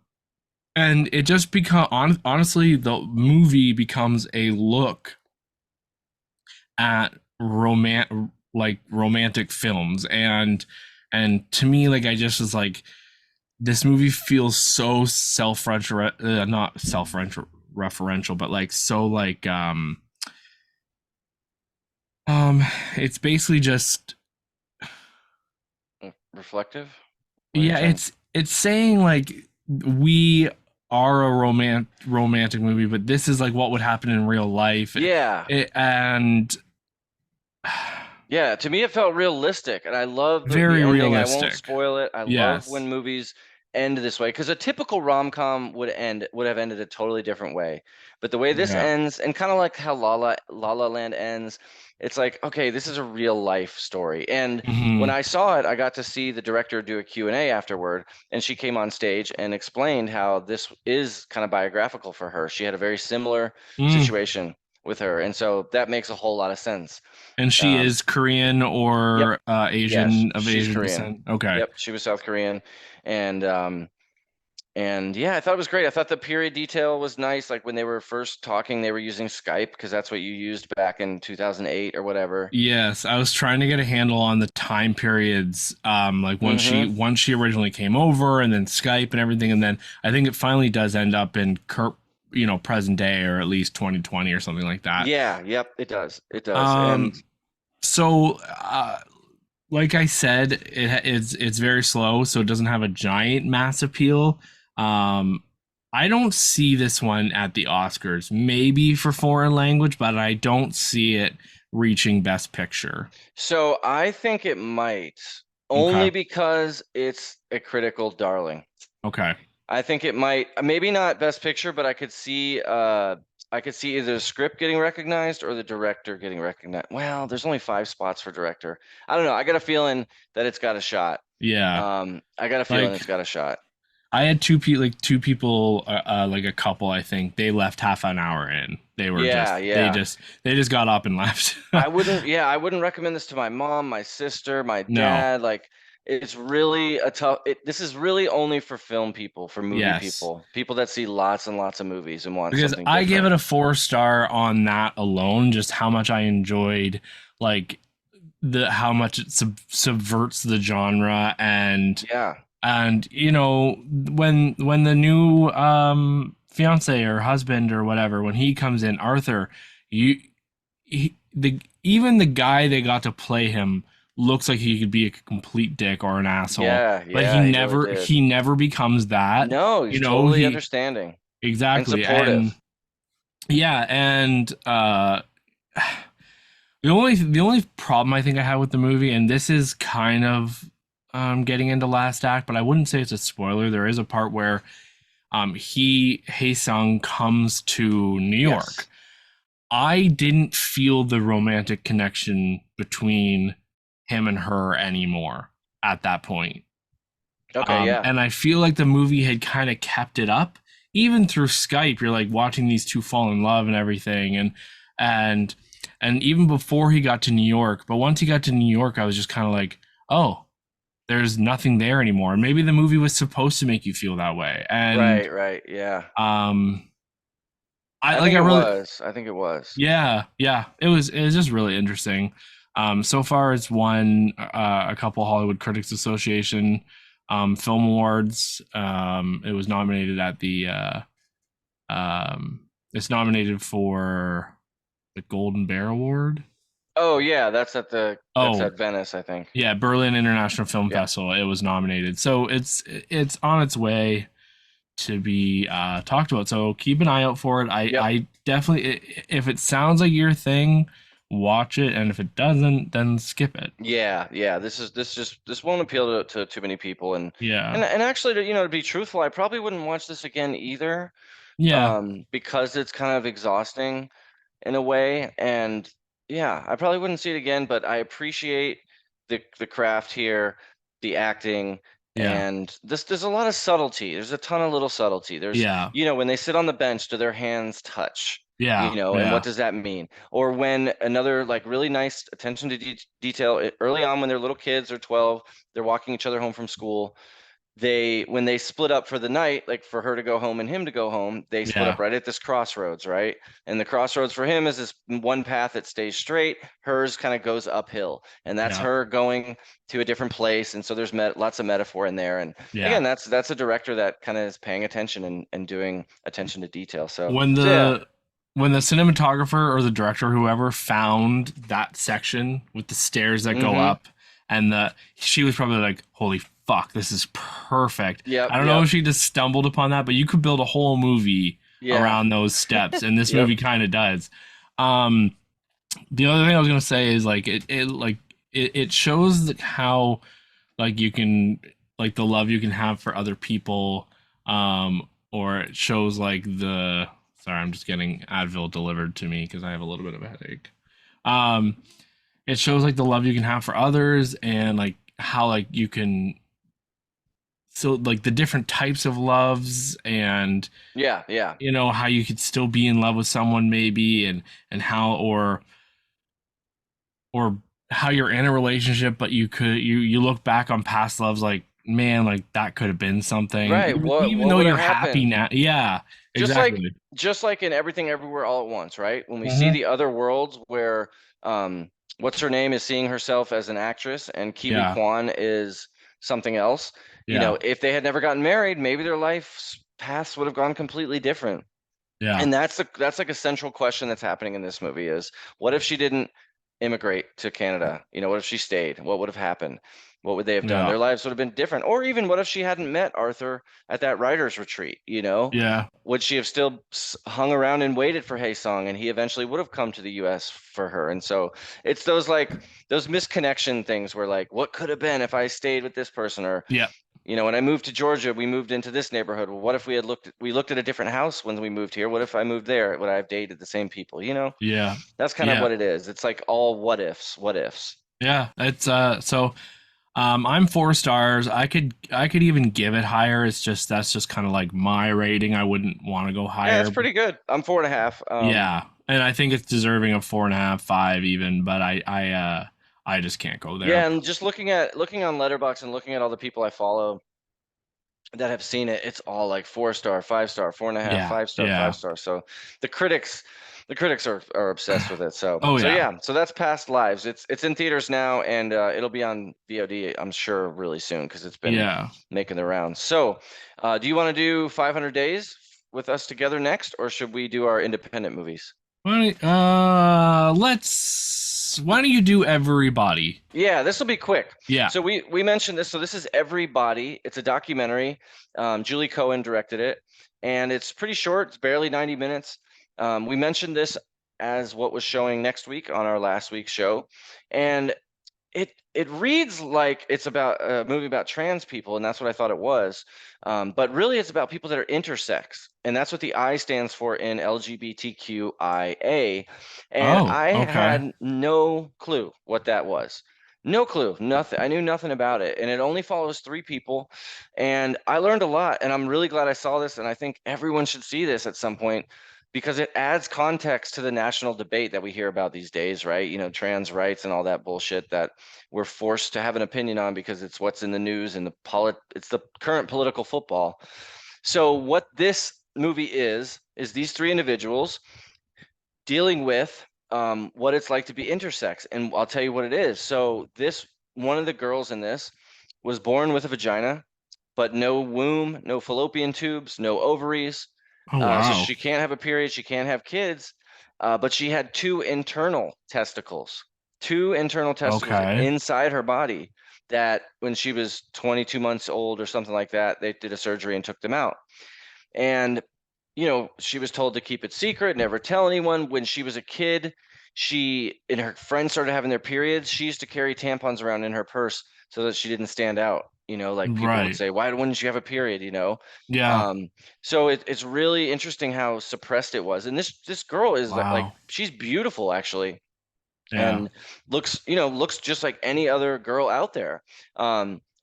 and it just become honestly, the movie becomes a look at romantic films, and to me, like, I just was like, this movie feels so not self-referential, but like, so like, um it's basically just, Reflective. What are you yeah, trying? it's saying, like, we are a romantic movie, but this is like what would happen in real life. Yeah. And Yeah, to me it felt realistic, and I love the very ending. I won't realistic. spoil it. I love when Yes. movies end this way because a typical rom-com would have ended a totally different way. But the way this Yeah. ends, and kind of like how La La Land ends, it's like, okay, this is a real life story. And when Hmm. I saw it, I got to see the director do a Q&A afterward, and she came on stage and explained how this is kind of biographical for her. She had a very similar Mm. situation with her, and so that makes a whole lot of sense. And she Um, is Korean Yep. or Yeah, Asian, of she's Asian Korean. descent. Okay. Yep, she was South Korean, and yeah, I thought it was great. I thought the period detail was nice. Like when they were first talking, they were using Skype because that's what you used back in 2008 or whatever. Yes, I was trying to get a handle on the time periods, like, Mm-hmm. once she originally came over, and then Skype and everything, and then I think it finally does end up in present day, or at least 2020 or something like that. Yeah. Yep. It does. It does. And Um, so, like I said, it's very slow, so it doesn't have a giant mass appeal. Um, I don't see this one at the Oscars. Maybe for foreign language, but I don't see it reaching Best Picture. so I think it might Okay. only because it's a critical darling. Okay. I think it might, maybe not Best Picture, but I could see either the script getting recognized or the director getting recognized. Well, there's only 5 spots for director. I don't know. I got a feeling that it's got a shot. Yeah. I got a feeling Like, it's got a shot. I had two people, like a couple, I think they left half an hour in. Yeah, yeah. They just got up and left. I wouldn't recommend this to my mom, my sister, my No. dad. Like, it's really a tough, this is really only for film people, for movie Yes. people, people that see lots and lots of movies and want Because something I gave different. it a 4 star on that alone, just how much I enjoyed, like, the how much it subverts the genre, Yeah. and when the new fiance or husband or whatever, when he comes in, Arthur, you even the guy they got to play him looks like he could be a complete dick or an asshole, Yeah, but yeah, he really did. he never becomes that. No, he's totally He understanding and exactly. And supportive. yeah, and the only problem I think I had with the movie, and this is kind of getting into last act, but I wouldn't say it's a spoiler. There is a part where Hae Sung comes to New York. Yes. I didn't feel the romantic connection between him and her anymore at that point. Okay, yeah. And I feel like the movie had kind of kept it up, even through Skype. You're like watching these two fall in love and everything, and even before he got to New York. But once he got to New York, I was just kind of like, oh, there's nothing there anymore. Maybe the movie was supposed to make you feel that way. And Right. Yeah. um I I like think I it really was. I think it was. yeah. It was just really interesting. So far it's won a couple Hollywood Critics Association film awards. It was nominated at the it's nominated for the Golden Bear Award. Oh yeah, that's Oh, at Venice, I think. yeah, Berlin International Film Yeah. Festival. It was nominated. So it's on its way to be talked about. So keep an eye out for it. Yep. I definitely, if it sounds like your thing, watch it, and if it doesn't, then skip it. Yeah. This won't appeal to too many people, Yeah, and actually, to be truthful, I probably wouldn't watch this again either, yeah, because it's kind of exhausting in a way. And yeah, I probably wouldn't see it again, but I appreciate the craft here, the acting, yeah, and there's a lot of subtlety. There's a ton of little subtlety. There's, yeah, when they sit on the bench, do their hands touch? yeah, And what yeah, does that mean? Or when another like really nice attention to detail early on when they're little kids or 12, they're walking each other home from school, when they split up for the night, like for her to go home and him to go home, they split yeah, up right at this crossroads, right? And the crossroads for him is this one path that stays straight, hers kind of goes uphill, and that's yeah, her going to a different place. And so there's lots of metaphor in there. And yeah. again, that's a director that kind of is paying attention and doing attention to detail. So When so yeah. the cinematographer or the director, whoever, found that section with the stairs that go Mm-hmm. up, and she was probably like, "Holy fuck, this is perfect." Yep, I don't know yep. if she just stumbled upon that, but you could build a whole movie Yeah. around those steps, and this Yep. movie kind of does. Um, the other thing I was gonna say is like it shows how like you can like the love you can have for other people, or it shows like the sorry, I'm just getting Advil delivered to me because I have a little bit of a headache. um it shows like the love you can have for others, and like how like you can, so like the different types of loves, and Yeah. how you could still be in love with someone maybe, and how, or how you're in a relationship, but you look back on past loves like, man, like that could have been something, Right. even What though would have you're happy happened? now. Yeah, just like exactly. just like in Everything Everywhere All at Once, right? When we see Hmm. the other worlds where what's her name is seeing herself as an actress and Kiwi Yeah, Kwan is something else. yeah, If they had never gotten married, maybe their life's paths would have gone completely different. yeah, And that's like a central question that's happening in this movie is, what if she didn't immigrate to Canada? What if she stayed? What would have happened? What would they have done? yeah, Their lives would have been different. Or even what if she hadn't met Arthur at that writer's retreat? yeah, Would she have still hung around and waited for Haesung, and he eventually would have come to the US for her? And so it's those misconnection things where like, what could have been if I stayed with this person? Or yeah, when I moved to Georgia, we moved into this neighborhood. Well, what if we looked at a different house when we moved here? What if I moved there? Would I have dated the same people? yeah, That's kind of yeah, what it is. It's like all what ifs. yeah. It's so I'm 4 stars. I could even give it higher. It's just that's just kind of like my rating. I wouldn't want to go Yeah, higher. that's pretty good. I'm 4.5. Yeah, and I think it's deserving of 4.5, 5 even, but I just can't go there. Yeah, and just looking on Letterboxd and looking at all the people I follow that have seen it, it's all like 4 star, 5 star, 4.5, Yeah, 5 star, yeah. 5 star. So the critics, the critics are obsessed with it. So Oh so yeah, yeah, so that's Past Lives. It's in theaters now, and it'll be on VOD, I'm sure, really soon because it's been yeah. making the rounds. So, do you want to do 500 Days with us together next, or should we do our independent movies? Why don't you do everybody? Yeah, this will be quick. Yeah. So we mentioned this. So this is Everybody. It's a documentary. Julie Cohen directed it, and it's pretty short. It's barely 90 minutes. We mentioned this as what was showing next week on our last week's show, and it reads like it's about a movie about trans people, and that's what I thought it was. But really, it's about people that are intersex, and that's what the I stands for in LGBTQIA. And Oh, I okay. had no clue what that was. No clue, nothing. I knew nothing about it, and it only follows three people, and I learned a lot. And I'm really glad I saw this, and I think everyone should see this at some point. because it adds context to the national debate that we hear about these days, right? You know, trans rights and all that bullshit that we're forced to have an opinion on because it's what's in the news and it's the current political football. So what this movie is these three individuals dealing with what it's like to be intersex, and I'll tell you what it is. So this one of the girls in this was born with a vagina, but no womb, no fallopian tubes, no ovaries. Oh So wow. she can't have a period, she can't have kids, but she had two internal testicles Okay. inside her body that when she was 22 months old or something like that, they did a surgery and took them out. And she was told to keep it secret, never tell anyone. When she was a kid, she and her friends started having their periods. She used to carry tampons around in her purse so that she didn't stand out. Like people would Right. say, "Why wouldn't you have a period?" Yeah. Um, so it's really interesting how suppressed it was. And this girl is like Wow. she's beautiful actually, Yeah. and looks just like any other girl out there.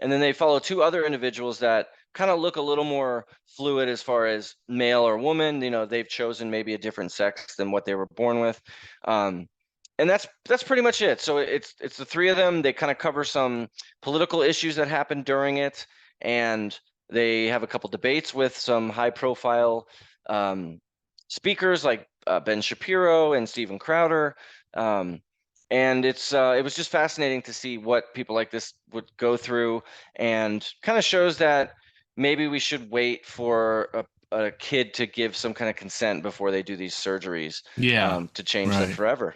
And then they follow two other individuals that kind of look a little more fluid as far as male or woman. They've chosen maybe a different sex than what they were born with. um, and that's pretty much it. So it's the three of them. They kind of cover some political issues that happened during it, and they have a couple debates with some high profile um, speakers like Ben Shapiro and Steven Crowder. um, and it was just fascinating to see what people like this would go through, and kind of shows that maybe we should wait for a kid to give some kind of consent before they do these surgeries Yeah. to change them Right. forever.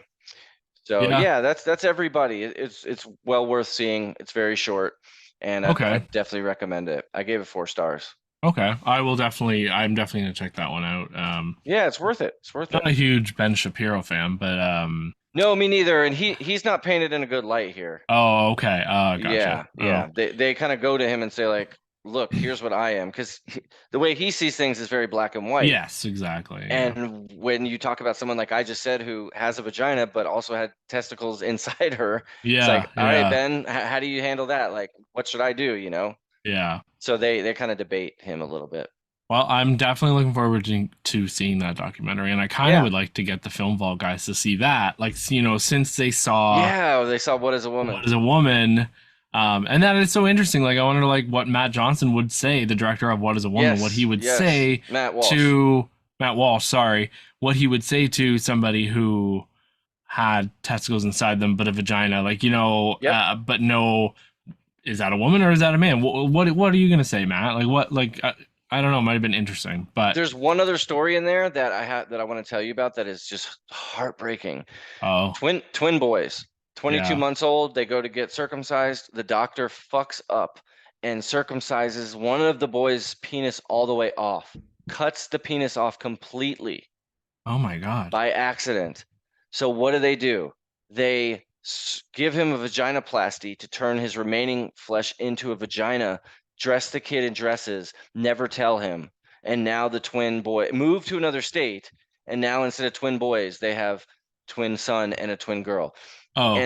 So Yeah. yeah, that's everybody. It's well worth seeing. It's very short, and I Okay. definitely recommend it. I gave it 4 stars. Okay. I'm definitely gonna check that one out. Yeah, it's worth it. It's worth Not it. a huge Ben Shapiro fan, but No, me neither. And he's not painted in a good light here. oh, okay. Gotcha. Yeah, Oh, yeah. They kind of go to him and say like, "Look, here's what I am," because the way he sees things is very black and white. yes, exactly. Yeah. And when you talk about someone like I just said, who has a vagina but also had testicles inside her, it's like, Yeah, all right, yeah, Ben, how do you handle that? Like, what should I do? yeah. So they kind of debate him a little bit. Well, I'm definitely looking forward to seeing that documentary, and I kind of Yeah, would like to get the Film Vault guys to see that. Like, since they saw yeah. They saw What Is a Woman. What is a Woman, and that is so interesting. Like, I wonder, like, what Matt Johnson would say, the director of What is a Woman, what he Yes, would yes. say Matt Walsh. to Matt Walsh, sorry, what he would say to somebody who had testicles inside them but a vagina, like, Yep. but no, is that a woman or is that a man? What are you gonna say, Matt? Like, what, like, I don't know, it might have been interesting, but There's one other story in there that I want to tell you about that is just heartbreaking. oh, Twin boys, 22 yeah. months old, they go to get circumcised. The doctor fucks up and circumcises one of the boys' penis all the way off, cuts the penis off completely Oh my God. by accident. So what do? They give him a vaginoplasty to turn his remaining flesh into a vagina, dress the kid in dresses, never tell him. And now the twin boy moved to another state, and now instead of twin boys, they have twin son and a twin girl. Oh,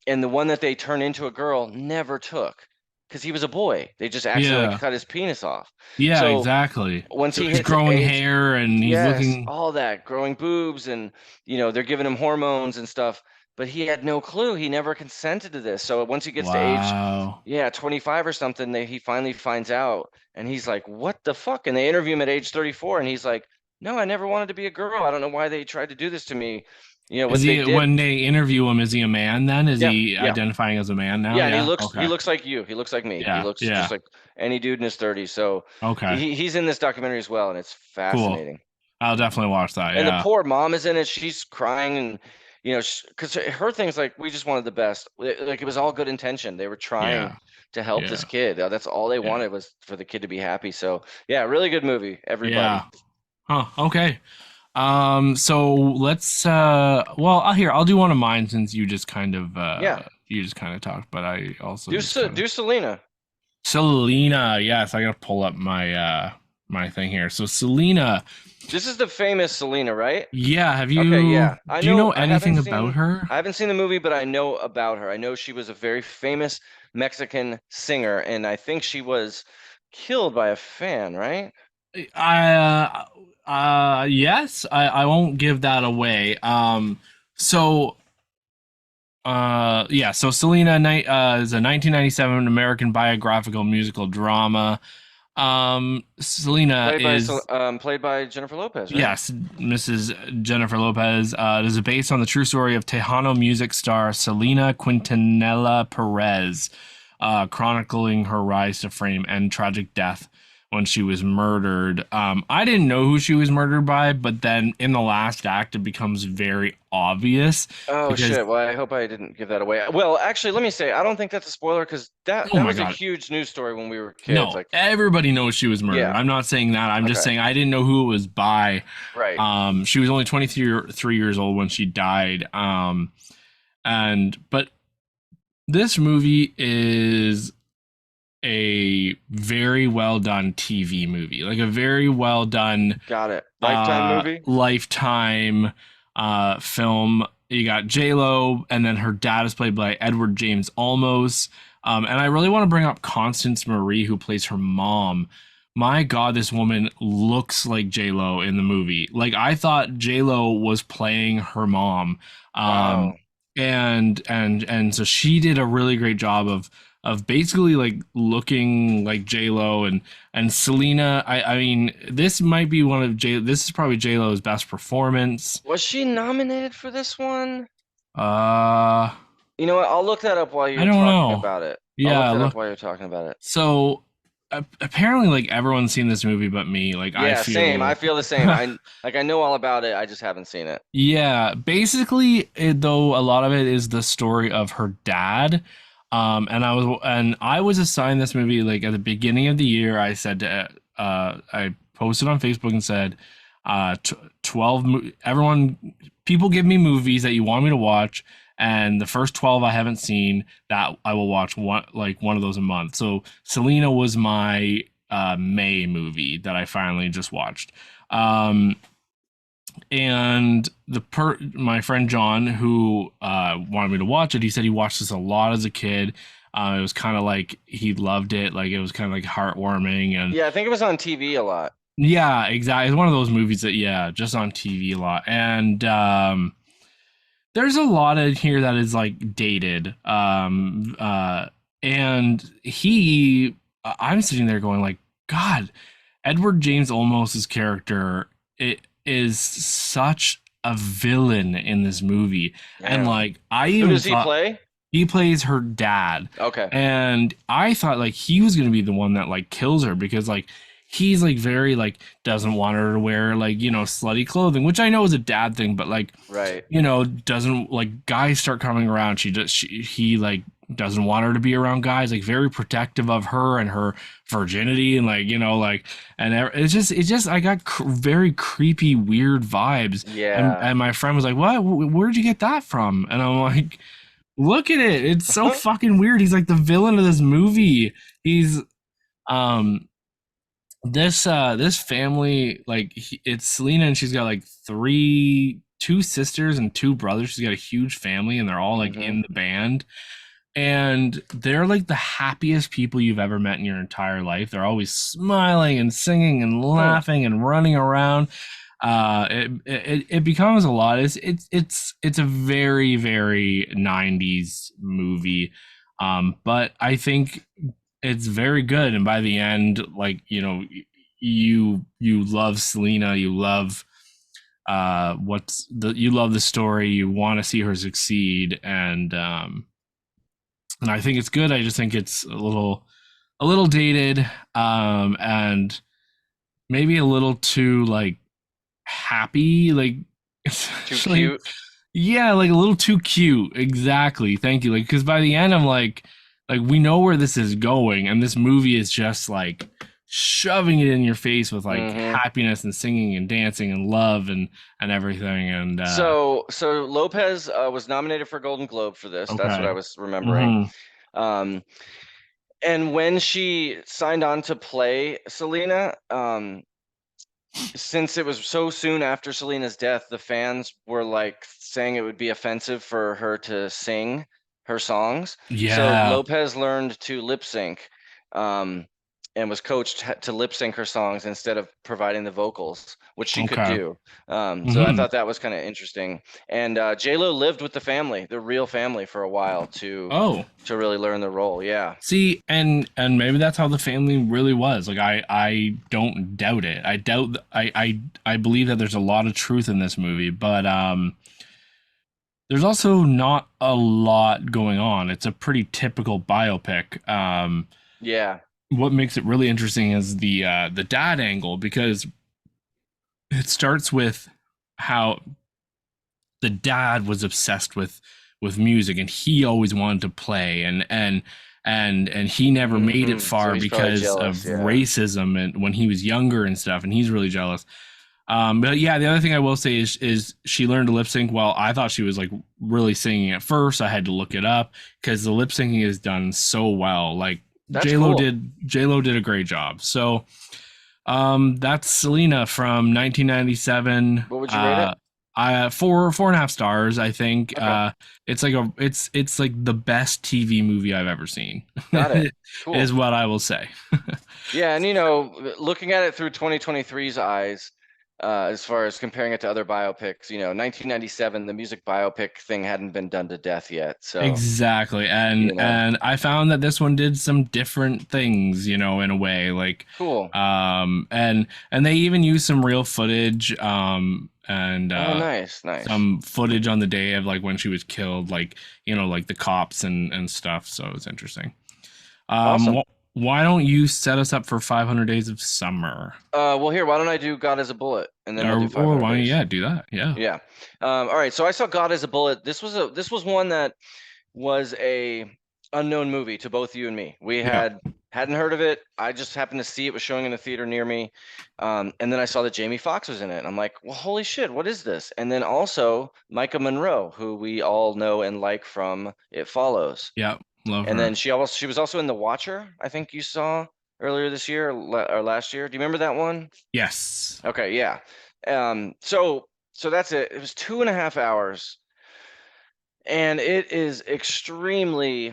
And the one that they turn into a girl never took because he was a boy. They just accidentally yeah. cut his penis off. Yeah, So exactly. once So he he's hits growing age, hair and he's yes, looking. all that growing boobs, and they're giving him hormones and stuff, but he had no clue. He never consented to this. So once he gets to age, Wow. yeah, 25 or something, he finally finds out, and he's like, "What the fuck?" And they interview him at age 34, and he's like, "No, I never wanted to be a girl. I don't know why they tried to do this to me. Is What they he, did." when they interview him, is he a man then? Is Yeah, he yeah, identifying as a man now? yeah, and he Yeah. looks he Okay. looks like you. He looks like me. He Yeah. looks just Yeah. like any dude in his 30s. So Okay. he's in this documentary as well, and it's Cool. fascinating. I'll definitely watch that. And the Yeah. poor mom is in it. She's crying, and because her thing's like, we just wanted the best. Like, it was all good intention. They were trying Yeah. to help this Yeah. kid. That's all they Yeah. wanted, was for the kid to be happy. So yeah, really good movie, everybody. Yeah. Huh. Okay. So let's well, I'll do one of mine since Yeah, you just kind of talked, but I also just kind of Do Selena. Selena. Yes, I gotta pull up my thing here. So Selena, This is the famous Selena, right? yeah, Okay, yeah. I do you know know. anything about her? I haven't seen the movie, but I know about her. I know she was a very famous Mexican singer, and I think she was killed by a fan, right? Yes, I won't give that away. So yeah, so Selena is a 1997 American biographical musical drama. Selena is, Played by Jennifer Lopez, right? yes, Mrs. Jennifer Lopez. It is based on the true story of Tejano music star Selena Quintanilla Perez, chronicling her rise to fame and tragic death when she was murdered. I didn't know who she was murdered by, but then in the last act, it becomes very obvious Oh because, shit. Well, I hope I didn't give that away. Well, actually, let me say I don't think that's a spoiler because that oh that my was a God. huge news story when we were kids. No, Like, everybody knows she was murdered. yeah. I'm not saying that. I'm just Okay. saying I didn't know who it was by. Right. She was only 23 years old when she died. And but this movie is a very well done TV movie, like a very well done Got it. Lifetime movie? Lifetime film. You got J Lo, and then her dad is played by Edward James Olmos. And I really want to bring up Constance Marie, who plays her mom. My God, this woman looks like J Lo in the movie. Like I thought J Lo was playing her mom, um, Wow. and so she did a really great job of basically like looking like J Lo and Selena. I mean, this might be one of J. This is probably J Lo's best performance. Was she nominated for this one? Uh, You know what? I'll look that up while I you're don't talking know. about it. I'll look Yeah, that up look. while you're talking about it. So apparently, like everyone's seen this movie but me. Like I Yeah, same. I feel. feel the same. I know all about it. I just haven't seen it. Yeah, basically, though a lot of it is the story of her dad. And I was assigned this movie like at the beginning of the year. I said to I posted on Facebook and said, 12 everyone, people give me movies that you want me to watch, and the first 12 I haven't seen, that I will watch one of those a month. So Selena was my May movie that I finally just watched. And my friend John, who wanted me to watch it, he said he watched this a lot as a kid. It was kind of like he loved it, like it was kind of like heartwarming, and Yeah, I think it was on TV a lot. yeah, exactly. It's one of those movies that, yeah, just on TV a lot, and there's a lot in here that is like dated. And I'm sitting there going like, God, Edward James Olmos's character, it is such a villain in this movie. And Yeah. like I Who even does he thought play? he plays her dad. Okay. And I thought like he was gonna be the one that like kills her, because like he's like very like doesn't want her to wear like, slutty clothing, which I know is a dad thing, but like, Right. doesn't like guys start coming around. He like doesn't want her to be around guys, like very protective of her and her virginity, and like, like, and it's just I got very creepy, weird vibes. and Yeah. and my friend was like, what, where'd you get that from? And I'm like, look at it, it's so fucking weird. He's like the villain of this movie. He's um this family, like it's Selena, and she's got like two sisters and two brothers. She's got a huge family, and they're all like Mm-hmm. in the band, and they're like the happiest people you've ever met in your entire life. They're always smiling and singing and Hmm. laughing and running around. It becomes a lot. It's a very, very 90s movie. But I think it's very good, and by the end, like, you love Selena, you love you love the story, you want to see her succeed, and I think it's good. I just think it's a little dated, and maybe a little too like happy, like Too especially, cute. yeah, like a little too cute. Exactly. Thank you. Like, because by the end, I'm like we know where this is going, and this movie is just like shoving it in your face with like Mm-hmm. happiness and singing and dancing and love and everything. And So Lopez was nominated for Golden Globe for this. That's what I okay. was remembering. Hmm. Um, and when she signed on to play Selena, since it was so soon after Selena's death, the fans were like saying it would be offensive for her to sing her songs. So Yeah. Lopez learned to lip sync. Um, and was coached to lip sync her songs instead of providing the vocals, which she could Okay. do. So I Hmm. thought that was kind of interesting. And J-Lo lived with the family, the real family, for a while Oh, to really learn the role. Yeah. see, and maybe that's how the family really was. Like I don't doubt it. I doubt I believe that there's a lot of truth in this movie, but there's also not a lot going on. It's a pretty typical biopic. Yeah. What makes it really interesting is the dad angle, because it starts with how the dad was obsessed with music, and he always wanted to play, and he never made it So far he's probably because of jealous. Yeah. racism and when he was younger and stuff, and he's really jealous. But yeah, the other thing I will say is she learned to lip sync. Well, I thought she was like really singing at first. I had to look it up because the lip syncing is done so well. Like That's cool. J Lo did a great job. So that's Selena from 1997. What would you rate it? Four and a half stars. I think. Okay. It's like the best TV movie I've ever seen. Got it. Is Cool. what I will say. Yeah, and looking at it through 2023's eyes, as far as comparing it to other biopics, 1997, the music biopic thing hadn't been done to death yet. So, Exactly. you know, And I found that this one did some different things, in a way. Like cool. and they even used some real footage, and Oh, nice, nice. some footage on the day of like when she was killed, like, like the cops and stuff. So it was interesting. Awesome. Why don't you set us up for 500 Days of Summer? Well, here, why don't I do God as a Bullet, and then we'll do Or 500 why don't you, Days. yeah, do that? Yeah. Yeah. All right. So I saw God as a Bullet. This was one that was a unknown movie to both you and me. We Yeah. hadn't heard of it. I just happened to see it was showing in the theater near me, and then I saw that Jamie Foxx was in it. And I'm like, well, holy shit, what is this? And then also Micah Monroe, who we all know and like from It Follows. Yeah. Love And her. then she was also in The Watcher. I think you saw earlier this year or last year. Do you remember that one? Yes. Okay, yeah. So that's it. It was 2.5 hours, and it is extremely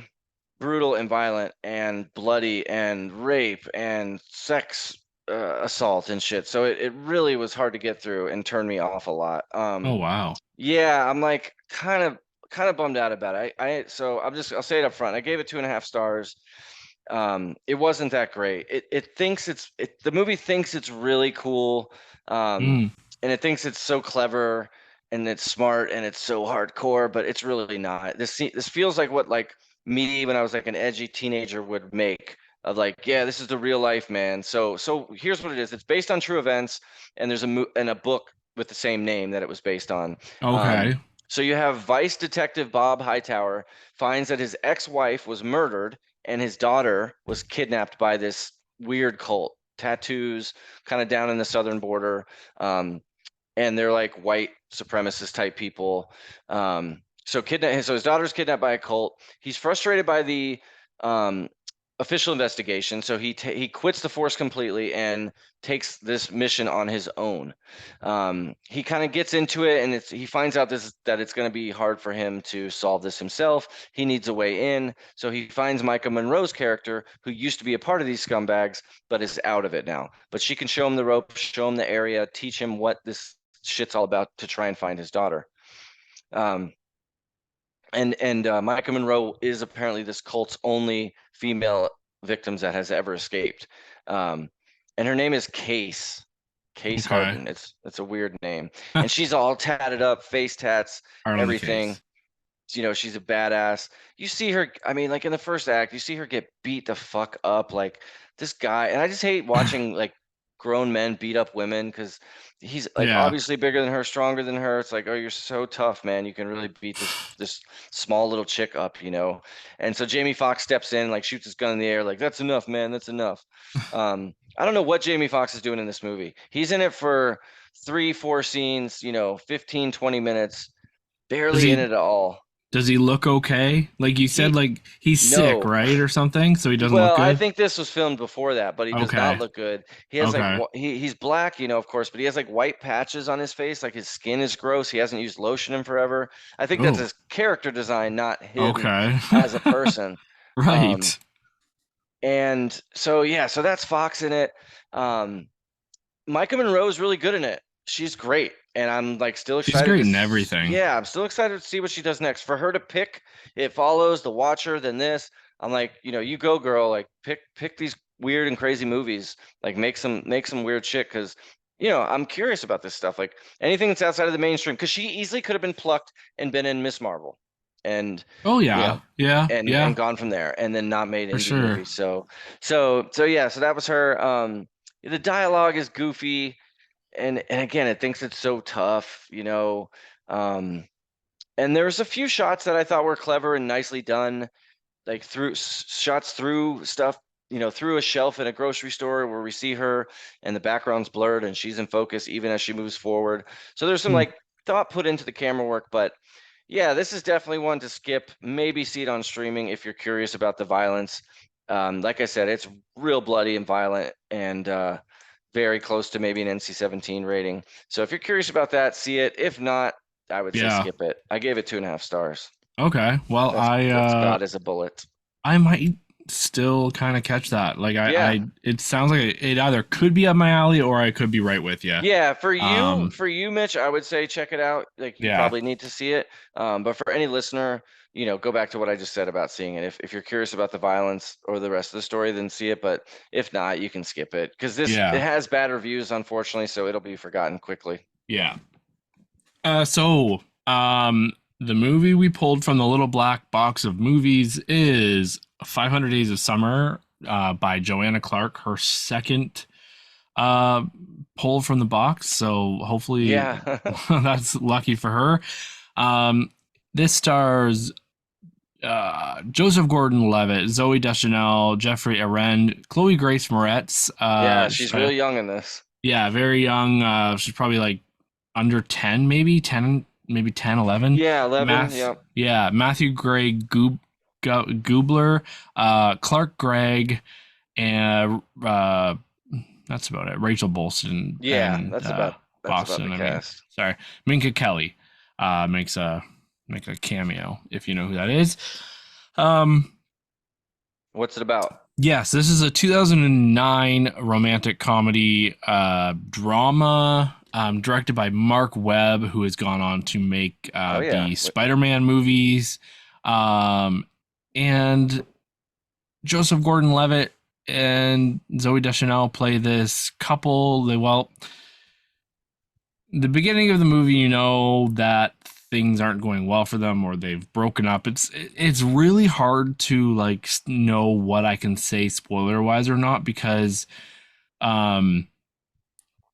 brutal and violent and bloody and rape and sex assault and shit. So it really was hard to get through and turned me off a lot. Oh wow. Yeah, I'm like kind of bummed out about it. So I'll say it up front. I gave it 2.5 stars. It wasn't that great. The movie thinks it's really cool, um, Mm. and it thinks it's so clever and it's smart and it's so hardcore, but it's really not. This feels like what like me when I was like an edgy teenager would make of like, yeah, this is the real life, man. So here's what it is. It's based on true events, and there's and a book with the same name that it was based on. Okay. So you have Vice Detective Bob Hightower finds that his ex-wife was murdered and his daughter was kidnapped by this weird cult. Tattoos, kind of down in the southern border, and they're like white supremacist type people. So his daughter's kidnapped by a cult. He's frustrated by the um, official investigation, so he quits the force completely and takes this mission on his own. He kind of gets into it, and he finds out that it's going to be hard for him to solve this himself. He needs a way in, so he finds Micah Monroe's character, who used to be a part of these scumbags, but is out of it now. But she can show him the ropes, show him the area, teach him what this shit's all about to try and find his daughter. Um, and Micah Monroe is apparently this cult's only female victims that has ever escaped. Um, and her name is Case Okay. Harden. It's a weird name, and she's all tatted up, face tats, Hard on the everything. case. She's a badass. You see her, I mean, like in the first act, you see her get beat the fuck up. Like this guy, and I just hate watching like grown men beat up women because he's like Yeah. obviously bigger than her, stronger than her. It's like, oh, you're so tough, man. You can really beat this small little chick up. And so Jamie Foxx steps in, like shoots his gun in the air, like, that's enough, man. That's enough. I don't know what Jamie Foxx is doing in this movie. He's in it for 3, 4 scenes, 15, 20 minutes, Does barely in he it at all. does he look okay? Like you said, He like he's sick, No. right, or something, so he doesn't look Well, I good. think this was filmed before that, but he does not Okay. look good. He has like Okay. he's black, of course, but he has like white patches on his face, like his skin is gross. He hasn't used lotion in forever. I think that's Oh. his character design, not him Okay. as a person. Um, Right. And so yeah, so that's Fox in it. Um, Micah Monroe's really good in it. She's great, and I'm like still She's excited great to. in everything. Yeah, I'm still excited to see what she does next. For her to pick, It Follows, The Watcher, then this. I'm like, you go, girl. Like, pick these weird and crazy movies. Like, make some weird shit. Because I'm curious about this stuff. Like anything that's outside of the mainstream. Because she easily could have been plucked and been in Miss Marvel, and Oh you know, yeah, yeah, and yeah, gone from there, and then not made for indie sure. movies. So yeah. So that was her. The dialogue is goofy and again, it thinks it's so tough, um, and there's a few shots that I thought were clever and nicely done, like shots through stuff, through a shelf in a grocery store where we see her and the background's blurred and she's in focus even as she moves forward. So there's some Hmm. like thought put into the camera work, but yeah, this is definitely one to skip. Maybe see it on streaming if you're curious about the violence. Like I said, it's real bloody and violent, and very close to maybe an NC-17 rating. So if you're curious about that, see it. If not, I would say Yeah. skip it. I gave it 2.5 stars. Okay. Well, That's God as a bullet. I might still kind of catch that. Like Yeah. it sounds like it either could be up my alley or I could be right with you. Yeah, for you, Um, for you, Mitch, I would say check it out. Like you yeah, probably need to see it. But for any listener, go back to what I just said about seeing it. If you're curious about the violence or the rest of the story, then see it. But if not, you can skip it because it yeah, has bad reviews, unfortunately, so it'll be forgotten quickly. yeah. The movie we pulled from the little black box of movies is 500 Days of Summer, by Joanna Clarke, her second uh pull from the box. So hopefully Yeah. that's lucky for her. Um, this stars Joseph Gordon-Levitt, Zoe Deschanel, Jeffrey Arend, Chloe Grace Moretz. Yeah, she's really young in this. Yeah, very young. She's probably like under 10, maybe 10, maybe 10, 11. Yeah, 11. Yep. Yeah, Matthew Gray Goobler, Clark Gregg, and that's about it. Rachel Bolston Yeah, and that's about the Boston. I mean, cast. sorry, Minka Kelly makes a cameo if you know who that is. Um, What's it about? yes, this is a 2009 romantic comedy drama, directed by Mark Webb, who has gone on to make Oh yeah. the Spider-Man movies, and Joseph Gordon-Levitt and Zoe Deschanel play this couple. The beginning of the movie, you know that things aren't going well for them or they've broken up. It's really hard to like know what I can say spoiler wise or not, because um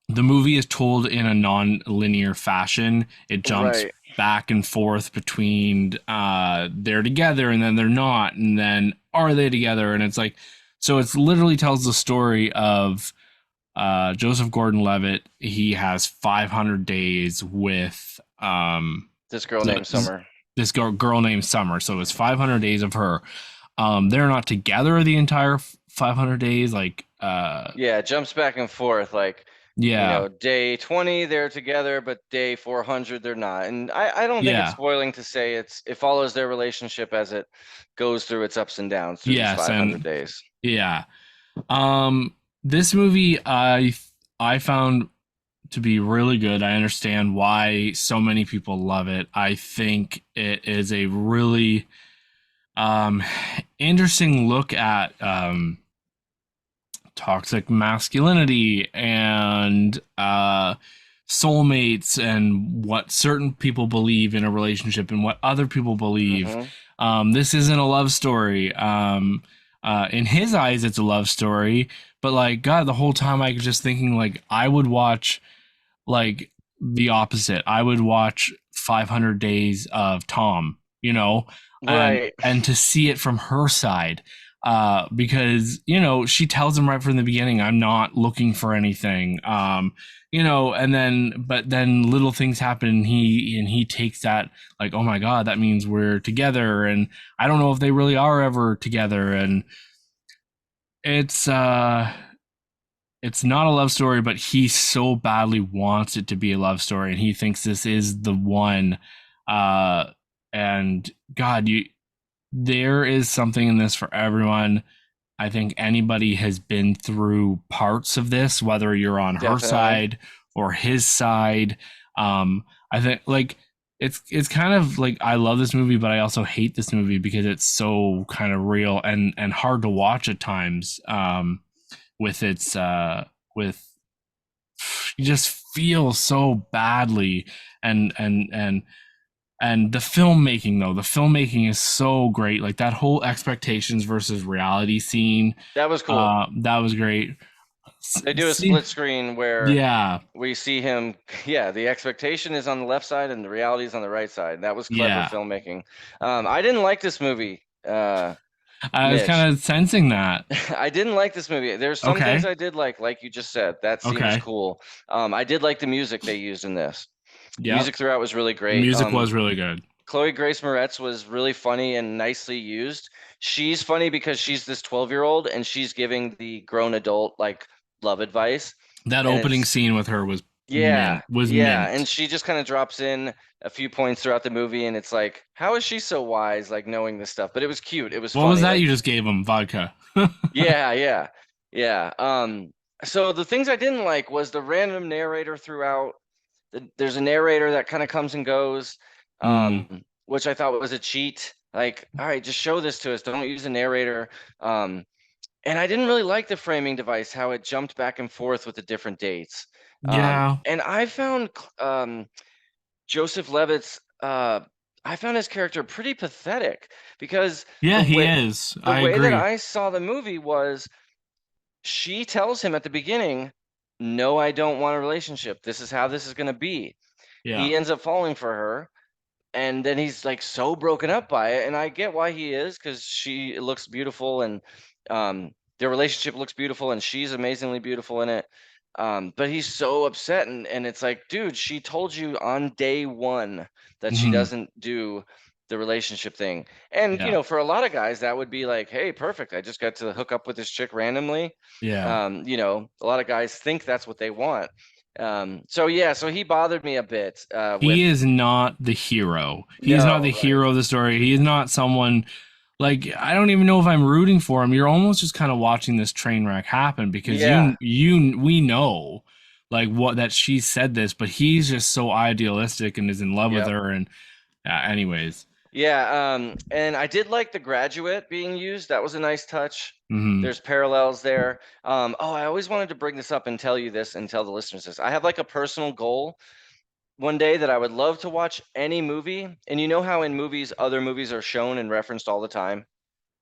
the movie is told in a non-linear fashion. It jumps Right. back and forth between they're together and then they're not, and then are they together, and it's like, so it's literally tells the story of Joseph Gordon-Levitt. He has 500 days with This girl named th- Summer. this girl named Summer. So it's 500 days of her. They're not together the entire 500 days. Like, Yeah, it jumps back and forth. Like, yeah, day 20 they're together, but day 400 they're not. And I don't think it's yeah, spoiling to say it follows their relationship as it goes through its ups and downs through these yes, 500 and days. yeah. This movie I found to be really good. I understand why so many people love it. I think it is a really um interesting look at toxic masculinity and soulmates and what certain people believe in a relationship and what other people believe. Hmm. This isn't a love story. In his eyes, it's a love story, but like, God, the whole time I was just thinking, like, I would watch like the opposite. I would watch 500 Days of Tom, and Right. to see it from her side, because she tells him right from the beginning, I'm not looking for anything, and then little things happen, and he takes that like, oh my God, that means we're together, and I don't know if they really are ever together, and it's it's not a love story, but he so badly wants it to be a love story, and he thinks this is the one. And God, there is something in this for everyone. I think anybody has been through parts of this, whether you're on her Definitely. side or his side. I think like it's kind of like I love this movie, but I also hate this movie because it's so kind of real and hard to watch at times. With its with you just feel so badly and and the filmmaking, though, the filmmaking is so great. Like that whole expectations versus reality scene, That was cool. that was great. They do a See, split screen where yeah, we see him. Yeah, the expectation is on the left side and the reality is on the right side. That was clever yeah. filmmaking. I didn't like this movie, I was Mitch. kind of sensing that. I didn't like this movie. There's some things Okay, I did like you just said. That scene was okay, cool. I did like the music they used in this. The yep. music throughout was really The great. music was really good. Chloe Grace Moretz was really funny and nicely used. She's funny because she's this 12-year-old and she's giving the grown adult like love advice. That And opening it's scene with her was yeah, yeah. And mint. she just kind of drops in a few points throughout the movie and it's like, how is she so wise, like knowing this stuff? But it was cute. It was What was funny. that Like, you just gave him? Vodka. yeah, yeah, yeah. So the things I didn't like was the random narrator throughout. There's a narrator that kind of comes and goes, Mm, which I thought was a cheat. Like, all right, just show this to us. Don't use a narrator. And I didn't really like the framing device, how it jumped back and forth with the different dates. yeah, And I found Joseph Levitt's. I found his character pretty pathetic because yeah. the He way is. the I way that agree. I saw the movie was she tells him at the beginning, "No, I don't want a relationship. This is how this is going to be." Yeah. He ends up falling for her, and then he's like so broken up by it, and I get why he is because she looks beautiful and their relationship looks beautiful and she's amazingly beautiful in it. But he's so upset and it's like, dude, she told you on day one that she Hmm. doesn't do the relationship thing. And Yeah. for a lot of guys, that would be like, hey, perfect. I just got to hook up with this chick randomly. Yeah. A lot of guys think that's what they want. So yeah, so he bothered me a bit He with is not the hero. He is not the no, right. hero of the story. He is not someone like I don't even know if I'm rooting for him. You're almost just kind of watching this train wreck happen because Yeah. we know like what that she said this, but he's just so idealistic and is in love with Yep. her and anyways. Yeah, and I did like The Graduate being used. That was a nice touch. Hmm. There's parallels there. I always wanted to bring this up and tell you this and tell the listeners this. I have like a personal goal one day that I would love to watch any movie. And you know how in movies, other movies are shown and referenced all the time?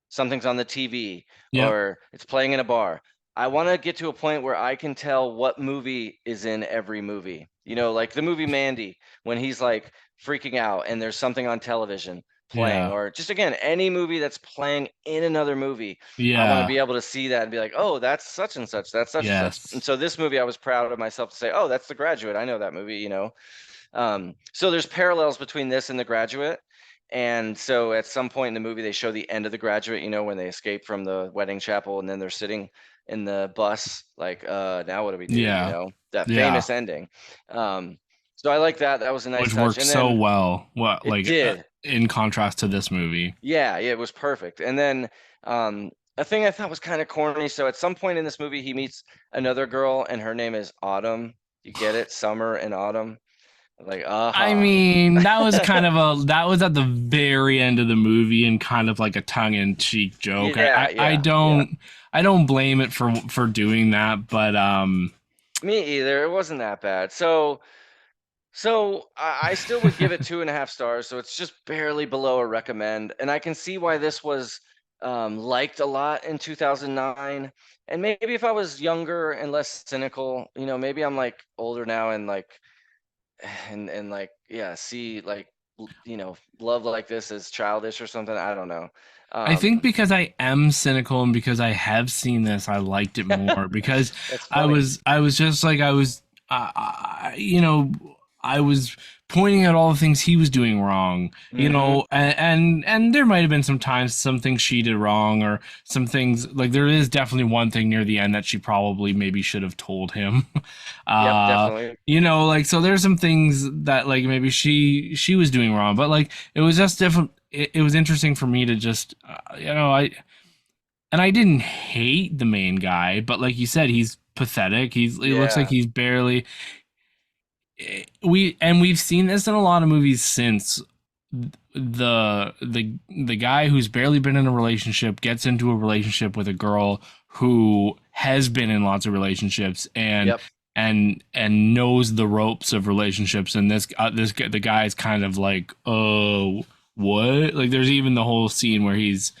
Something's on the TV Yep. or it's playing in a bar. I want to get to a point where I can tell what movie is in every movie. Like the movie Mandy, when he's like freaking out and there's something on television playing, Yeah. or just again, any movie that's playing in another movie. I want to Yeah. be able to see that and be like, oh, that's such and such, that's such and such. And Yes. so this movie, I was proud of myself to say, oh, that's The Graduate. I know that movie. So there's parallels between this and The Graduate. And so at some point in the movie, they show the end of The Graduate, when they escape from the wedding chapel and then they're sitting in the bus, like, now what do we do? Yeah. That Yeah. famous ending. So I like that. That was a nice Which touch. works And so then well. What it like did. in contrast to this movie. Yeah, yeah, it was perfect. And then a thing I thought was kind of corny. So at some point in this movie, he meets another girl and her name is Autumn. You get it? Summer and Autumn. Like, I aha. mean, that was kind of that was at the very end of the movie and kind of like a tongue-in-cheek joke. Yeah, yeah, yeah. I don't blame it for doing that, but Me either. It wasn't that bad. So I still would give it 2.5 stars. So it's just barely below a recommend. And I can see why this was liked a lot in 2009. And maybe if I was younger and less cynical, maybe I'm like older now and like and like yeah, see like love like this as childish or something. I don't know. I think Um, because I am cynical and because I have seen this, I liked it more because that's funny. I was just like I was pointing out all the things he was doing wrong, Mm-hmm. and there might have been some times some things she did wrong or some things like there is definitely one thing near the end that she probably maybe should have told him. Yep, uh definitely. like so there's some things that like maybe she was doing wrong, but like it was just different. It was interesting for me to just I and I didn't hate the main guy, but like you said, he's pathetic. He looks like Yeah. he's barely we've seen this in a lot of movies since the guy who's barely been in a relationship gets into a relationship with a girl who has been in lots of relationships Yep. and knows the ropes of relationships, and the guy is kind of like, oh, what? Like there's even the whole scene where he's,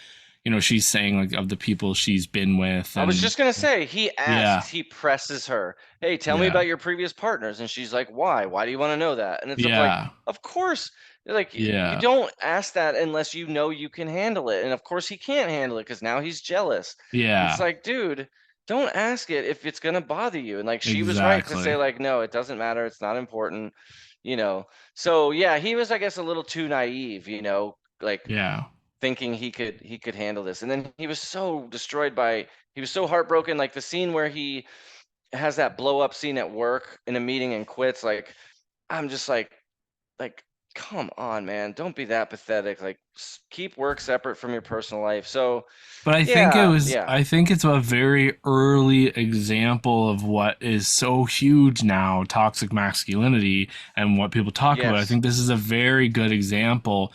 she's saying like of the people she's been with, I was and just gonna say, he yeah, asks, he presses her, "Hey, tell me yeah, about your previous partners," and she's like, "Why? Why do you want to know that?" And it's like, yeah, of course, like you yeah, don't ask that unless you know you can handle it, and of course he can't handle it because now he's jealous. And it's yeah, like, dude, don't ask it if it's gonna bother you. And like she was right to say, exactly, like, no, it doesn't matter, it's not important, you know. So yeah, he was, I guess, a little too naive, like yeah. thinking he could handle this. And then he was so destroyed by he was so heartbroken, like the scene where he has that blow up scene at work in a meeting and quits. Like I'm just like come on, man, don't be that pathetic. Like keep work separate from your personal life. So But yeah, yeah, I think it's a very early example of what is so huge now, toxic masculinity, and what people talk about. I yes, think this is a very good example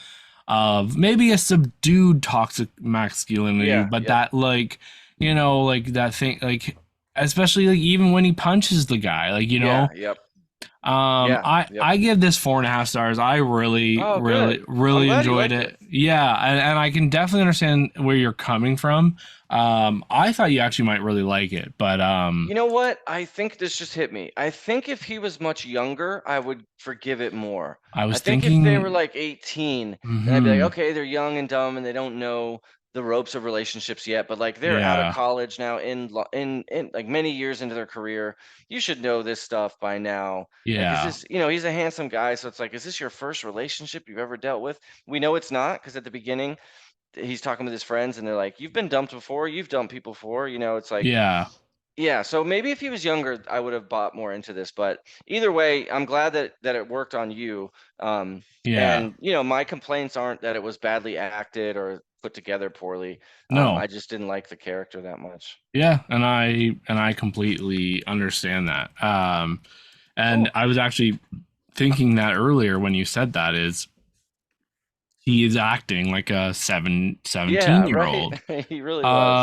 of maybe a subdued toxic masculinity, yeah, but yep, that, like, like that thing, like, especially like even when he punches the guy, like, yeah, yep, yeah, yep. I give this 4.5 stars. I really, Oh, really, good. I'm really glad you enjoyed liked it. it. Yeah, and I can definitely understand where you're coming from. I thought you actually might really like it, but You know what? I think this just hit me. I think if he was much younger, I would forgive it more. I I was think if they were thinking, like 18, then I'd be like, hmm, okay, they're young and dumb and they don't know the ropes of relationships yet, but like they're out of yeah, college now in like many years into their career. You should know this stuff by now. Like, is yeah, this, he's a handsome guy, so it's like, is this your first relationship you've ever dealt with? We know it's not, because at the beginning he's talking with his friends and they're like, you've been dumped before, you've dumped people before, it's like, yeah, yeah, so maybe if he was younger, I would have bought more into this, but either way, I'm glad that it worked on you. Um, yeah. and my complaints aren't that it was badly acted or put together poorly. I No, just didn't like the character that much. yeah, and I completely understand that. And Cool. I was actually thinking that earlier when you said that is he is acting like a Yeah, 17-year right. old. He really was.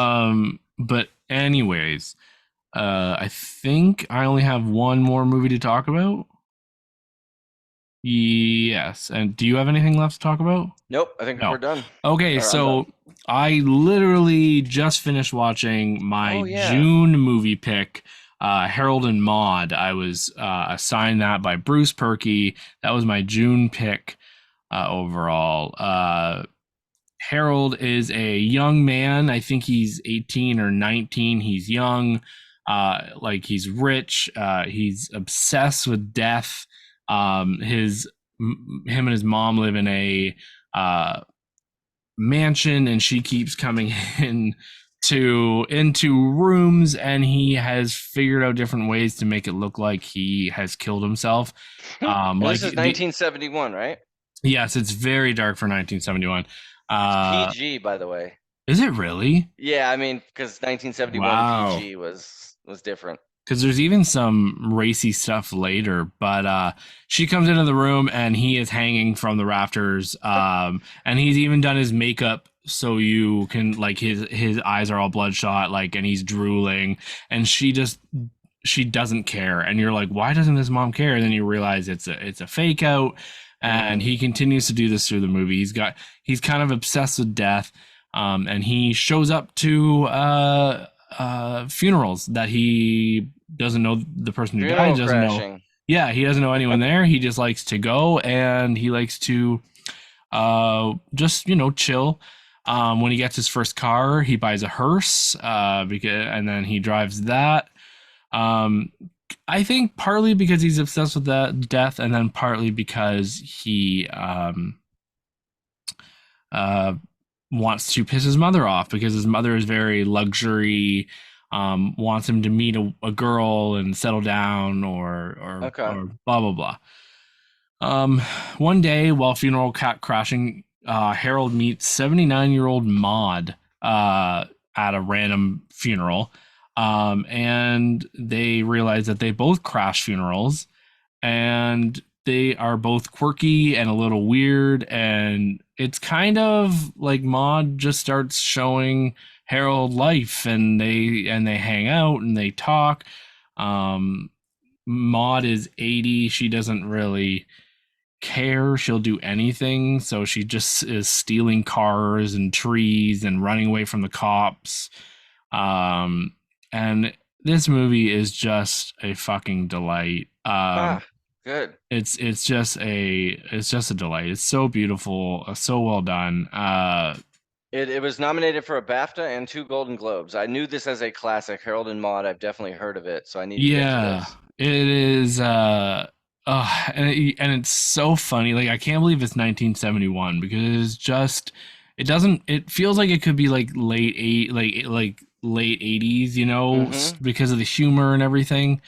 But anyways, I think I only have one more movie to talk about. Yes. And do you have anything left to talk about? Nope, I think we're No. done. Okay, Or I'm done. so I literally just finished watching my Oh yeah. June movie pick, Harold and Maude. I was assigned that by Bruce Perky. That was my June pick overall. Harold is a young man. I think he's 18 or 19. He's young. Like he's rich. He's obsessed with death. Him and his mom live in a uh, mansion, and she keeps coming in into rooms, and he has figured out different ways to make it look like he has killed himself. And Like this is 1971, right? yes, it's very dark for 1971. It's Uh, PG, by the way. is it really? Yeah, I mean, because 1971 Wow. PG was different. Because there's even some racy stuff later, but she comes into the room and he is hanging from the rafters, and he's even done his makeup so you can, like, his eyes are all bloodshot, like, and he's drooling, and she doesn't care, and you're like, why doesn't this mom care? And then you realize it's a fake out, and Mm. he continues to do this through the movie. He's kind of obsessed with death, and he shows up to funerals that he doesn't know the person who died, Funeral doesn't know. crashing. Yeah, he doesn't know anyone there. He just likes to go, and he likes to just chill. When he gets his first car, he buys a hearse, and then he drives that. Um, I think partly because he's obsessed with that death, and then partly because he uh, wants to piss his mother off because his mother is very luxury, wants him to meet a girl and settle down, Okay. or blah blah blah. Um, One day while funeral cat crashing, Harold meets 79-year-old Maude. at a random funeral. And they realize that they both crash funerals, and they are both quirky and a little weird. And it's kind of like Maude just starts showing Harold life, and they hang out and they talk. Um, Maude is 80. She doesn't really care. She'll do anything. So she just is stealing cars and trees and running away from the cops. Um, and this movie is just a fucking delight. Ah, good. It's just a delight. It's so beautiful, so well done. It was nominated for a BAFTA and 2 Golden Globes. I knew this as a classic, Harold and Maude. I've definitely heard of it, so I need to get to Yeah, this. it is. And it's so funny. Like I can't believe it's 1971 because it's just. It doesn't. It feels like it could be like late 80s, Mm-hmm. because of the humor and everything.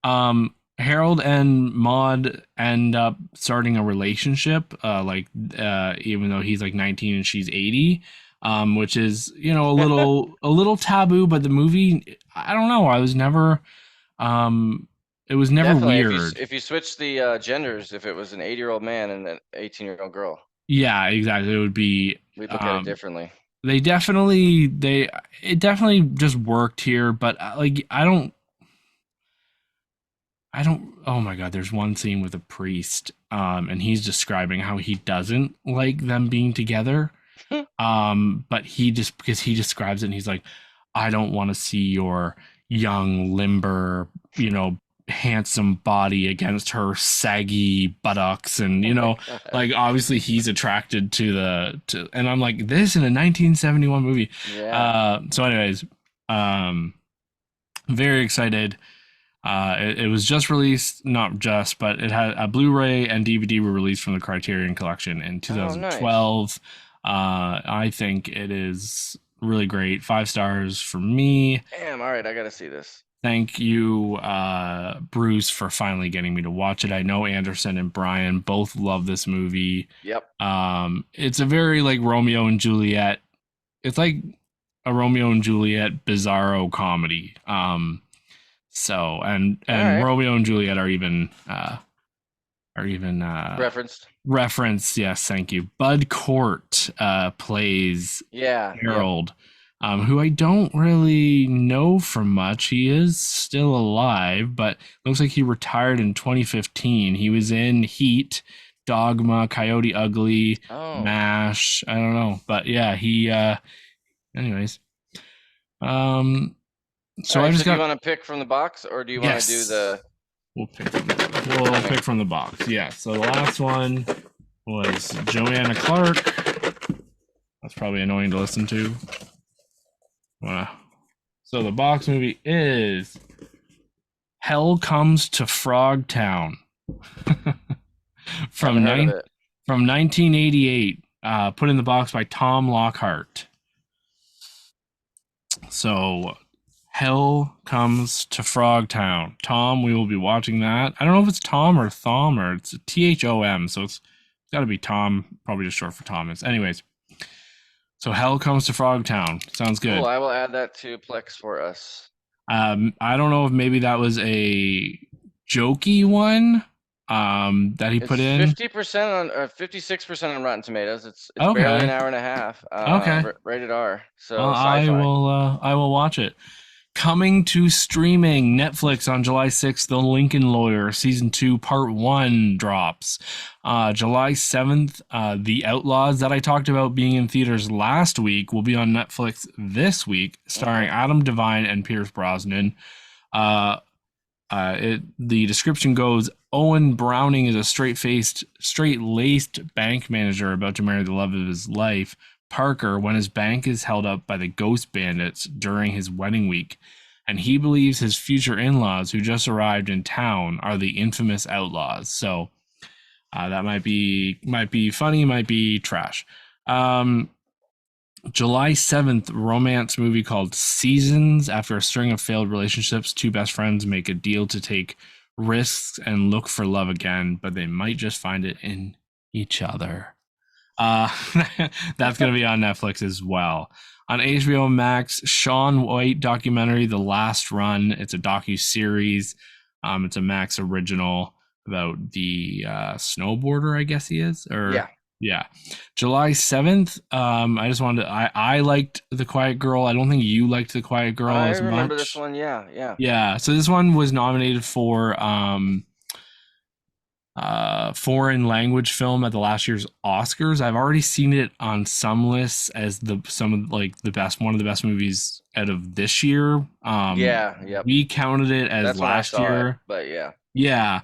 Harold and Maude end up starting a relationship, even though he's like 19 and she's 80, which is, a little taboo, but the movie, I don't know, um, it was never Definitely. weird. If you switch the genders, if it was an 80-year-old man and an 18-year-old girl, Yeah, exactly. It would be, we'd look at it um, differently. it definitely just worked here, but like, oh my God, there's one scene with a priest, and he's describing how he doesn't like them being together. But because he describes it and he's like, I don't want to see your young, limber, handsome body against her saggy buttocks. And, Oh my God. like obviously he's attracted and I'm like, this in a 1971 movie. Yeah. So anyways, um, very excited. It was just released, not just, but it had a Blu-ray and DVD were released from the Criterion Collection in Oh, nice. 2012. I think it is really great. 5 stars for me. Damn. All right, I gotta see this. Thank you, Bruce, for finally getting me to watch it. I know Anderson and Brian both love this movie. Yep. It's a very like Romeo and Juliet. It's like a Romeo and Juliet bizarro comedy. So All and right. Romeo and Juliet are even Referenced. referenced. Yes, thank you. Bud Cort plays Yeah. Yep. Harold, who I don't really know from much. He is still alive, but looks like he retired in 2015. He was in Heat, Dogma, Coyote Ugly, Oh. MASH. I don't know, but yeah, he. Anyways, um, All so I right. So just do you got want to pick from the box, or do you want to do yes. the? We'll Okay. pick from the box. Yeah. So the last one was Joanna Clarke. That's probably annoying to listen to. So the box movie is Hell Comes to Frogtown Haven't from heard of nine it. from 1988. Put in the box by Tom Lockhart. So Hell Comes to Frogtown. Tom, we will be watching that. I don't know if it's Tom or Thom or it's Thom, so it's got to be Tom, probably just short for Thomas. Anyways, so Hell Comes to Frogtown. Sounds Cool. good. I will add that to Plex for us. I don't know if maybe that was a jokey one that he It's put in. 50% on, 56% on Rotten Tomatoes. It's barely an Okay. hour and a half. Okay. Rated R. Well, So sci-fi. I will watch it. Coming to streaming, Netflix on July 6th, The Lincoln Lawyer, Season 2, Part 1 drops. July 7th, The Outlaws that I talked about being in theaters last week will be on Netflix this week, starring Okay. Adam Devine and Pierce Brosnan. Uh, the description goes Owen Browning is a straight laced bank manager about to marry the love of his life, Parker, when his bank is held up by the ghost bandits during his wedding week. And he believes his future in laws, who just arrived in town, are the infamous outlaws. So that might be funny, might be trash. Um, July 7th, romance movie called Seasons. After a string of failed relationships, two best friends make a deal to take risks and look for love again, but they might just find it in each other. Uh, that's going to be on Netflix as well. On HBO Max, Shaun White documentary, The Last Run. It's a docu-series. It's a Max original about the snowboarder, I guess he is. Yeah, Or, yeah. July 7th, I just wanted to, I liked The Quiet Girl. I don't think you liked The Quiet Girl I as remember this much. one. Yeah, yeah. Yeah, so this one was nominated for foreign language film at the last year's Oscars. I've already seen it on some lists as the some of like the best one of the best movies out of this year. Yeah, yep. We counted it as That's when I last saw it. year. But yeah. Yeah.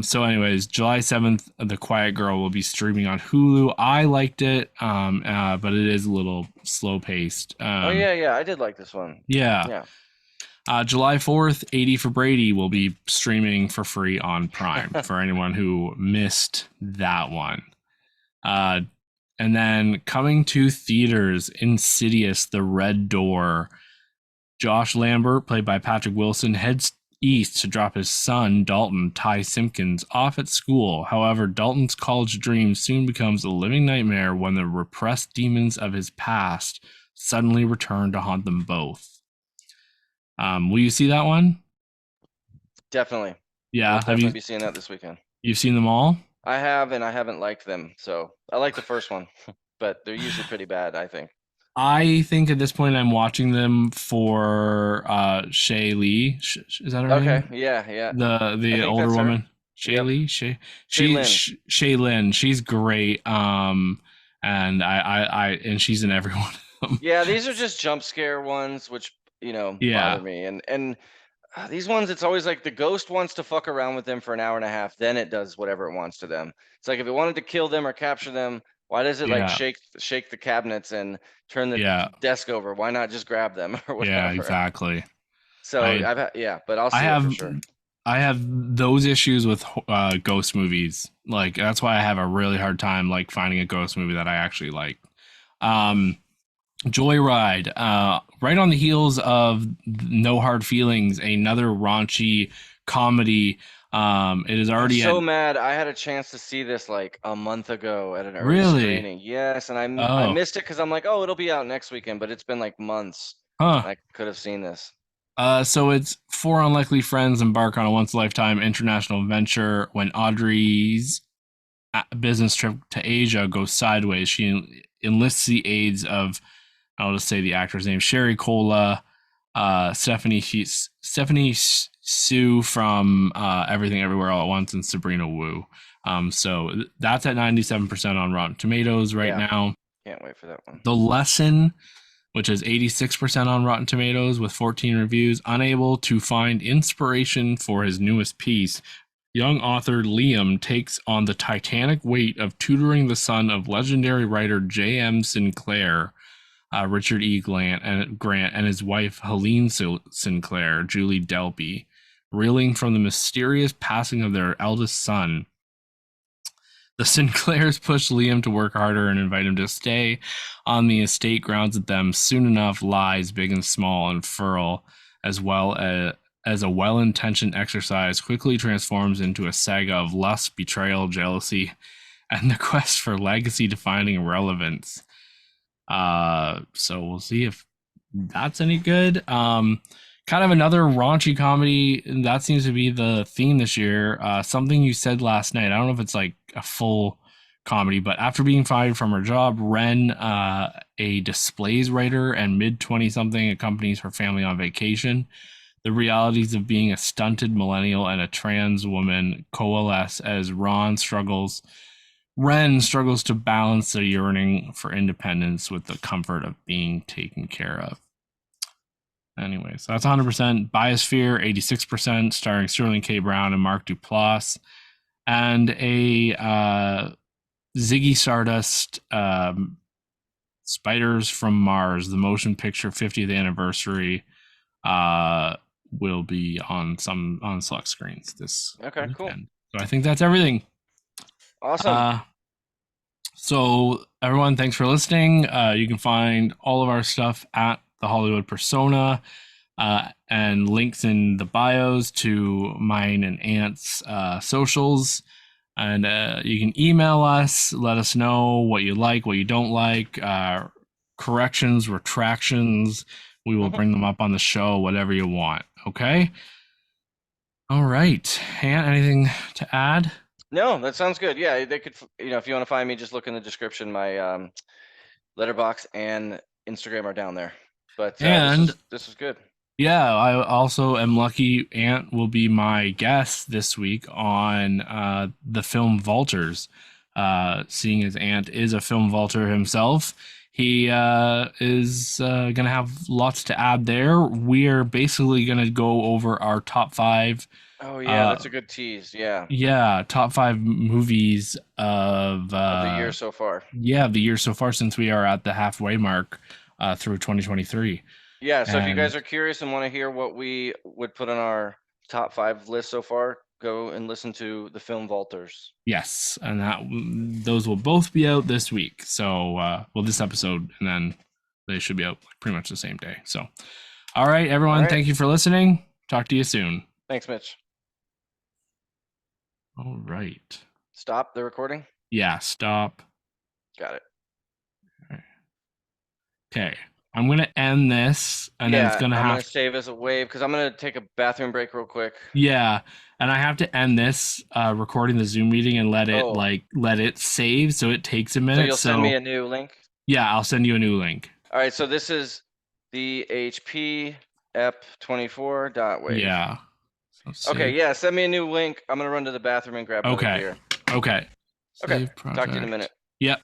So anyways, July 7th, The Quiet Girl will be streaming on Hulu. I liked it. But it is a little slow paced. Oh yeah, yeah. I did like this one. Yeah. Yeah. July 4th, 80 for Brady will be streaming for free on Prime for anyone who missed that one. Uh, and then coming to theaters, Insidious, The Red Door. Josh Lambert, played by Patrick Wilson, heads east to drop his son, Dalton Ty Simpkins, off at school. However, Dalton's college dream soon becomes a living nightmare when the repressed demons of his past suddenly return to haunt them both. Will you see that one? Definitely. We'll Yeah. Have definitely you be seeing that this weekend. you've seen them all? I have, and I haven't liked them. So I like the first one, but they're usually pretty bad, I think. I think at this point I'm watching them for Shay Lee. Is that her Okay. name? Yeah, yeah. I The think older that's her. woman. Shay Yep. Lee? Shay Lin. Shay Lin. She's great. And and she's in every one of them. Yeah, these are just jump scare ones, which, bother Yeah. me. And these ones, it's always like the ghost wants to fuck around with them for an hour and a half, then it does whatever it wants to them. It's like if it wanted to kill them or capture them, why does it like Yeah. shake the cabinets and turn the Yeah. desk over? Why not just grab them or Yeah, whatever? exactly. So I yeah, but I'll I see it for have sure. I have those issues with ghost movies. Like that's why I have a really hard time like finding a ghost movie that I actually like. Um Joyride, right on the heels of No Hard Feelings, another raunchy comedy. It is I'm already at so mad. I had a chance to see this like a month ago at an early really. screening. Yes, and I Oh, missed it because I'm like, oh, it'll be out next weekend, but it's been like months. huh. I could have seen this. So it's four unlikely friends embark on a once lifetime international venture when Audrey's business trip to Asia goes sideways. She enlists the aids of, I'll just say the actor's name, Sherry Cola, Stephanie Sue from Everything Everywhere All at Once, and Sabrina Wu. So that's at 97% on Rotten Tomatoes right Yeah, now. can't wait for that one. The Lesson, which is 86% on Rotten Tomatoes with 14 reviews, unable to find inspiration for his newest piece. Young author Liam takes on the titanic weight of tutoring the son of legendary writer J.M. Sinclair, Richard E. Grant, and his wife Helene Sinclair, Julie Delpy, reeling from the mysterious passing of their eldest son. The Sinclairs push Liam to work harder and invite him to stay on the estate grounds with them. Soon enough, lies, big and small, unfurl, as well as a well-intentioned exercise quickly transforms into a saga of lust, betrayal, jealousy, and the quest for legacy-defining relevance. So we'll see if that's any good. Kind of another raunchy comedy. That seems to be the theme this year. Something You Said Last Night. I don't know if it's like a full comedy, but after being fired from her job, Ren, a displays writer and mid 20 something, accompanies her family on vacation. The realities of being a stunted millennial and a trans woman coalesce as Ren struggles to balance the yearning for independence with the comfort of being taken care of. Anyway, so that's 100%. Biosphere, 86%, starring Sterling K. Brown and Mark Duplass. And a Ziggy Stardust, Spiders from Mars, the motion picture 50th anniversary, will be on select screens this Okay, weekend. cool. So I think that's everything. Awesome. So everyone, thanks for listening. You can find all of our stuff at the Hollywood Persona, and links in the bios to mine and Ant's socials. And you can email us, let us know what you like, what you don't like, corrections, retractions. We will Mhm. bring them up on the show, whatever you want. Okay? All right. Ant, anything to add? No, that sounds good. Yeah, they could, if you want to find me, just look in the description. My letterbox and Instagram are down there. But this And was good. yeah, I also am lucky Ant will be my guest this week on the film Vultures. Seeing as Ant is a film vulture himself, he is going to have lots to add there. We're basically going to go over our top five. Oh yeah, Uh, that's a good tease. Yeah, yeah, top five movies of the year so far. the year so far since we are at the halfway mark through 2023. Yeah, so if you guys And are curious and want to hear what we would put on our top 5 list so far, go and listen to the film Vultures. yes, and those will both be out this week. So, well, this episode, and then they should be out pretty much the same day. So, all right, All everyone, right. thank you for listening. Talk to you soon. Thanks, Mitch. All right. Stop the recording. Yeah, stop. Got it. Okay, I'm gonna end this, and then it's Yeah, gonna I'm gonna have save as a wave because I'm gonna take a bathroom break real quick. yeah, and I have to end this recording the Zoom meeting and Oh, let it save, so it takes a so minute. you'll send me So a new link? yeah, I'll send you a new link. All right, so this is the HP ep24.wave. Yeah. So Okay, save. yeah, send me a new link. I'm gonna run to the bathroom and grab another Okay. beer. Okay. Okay, Save talk to you in a project. minute. Yep.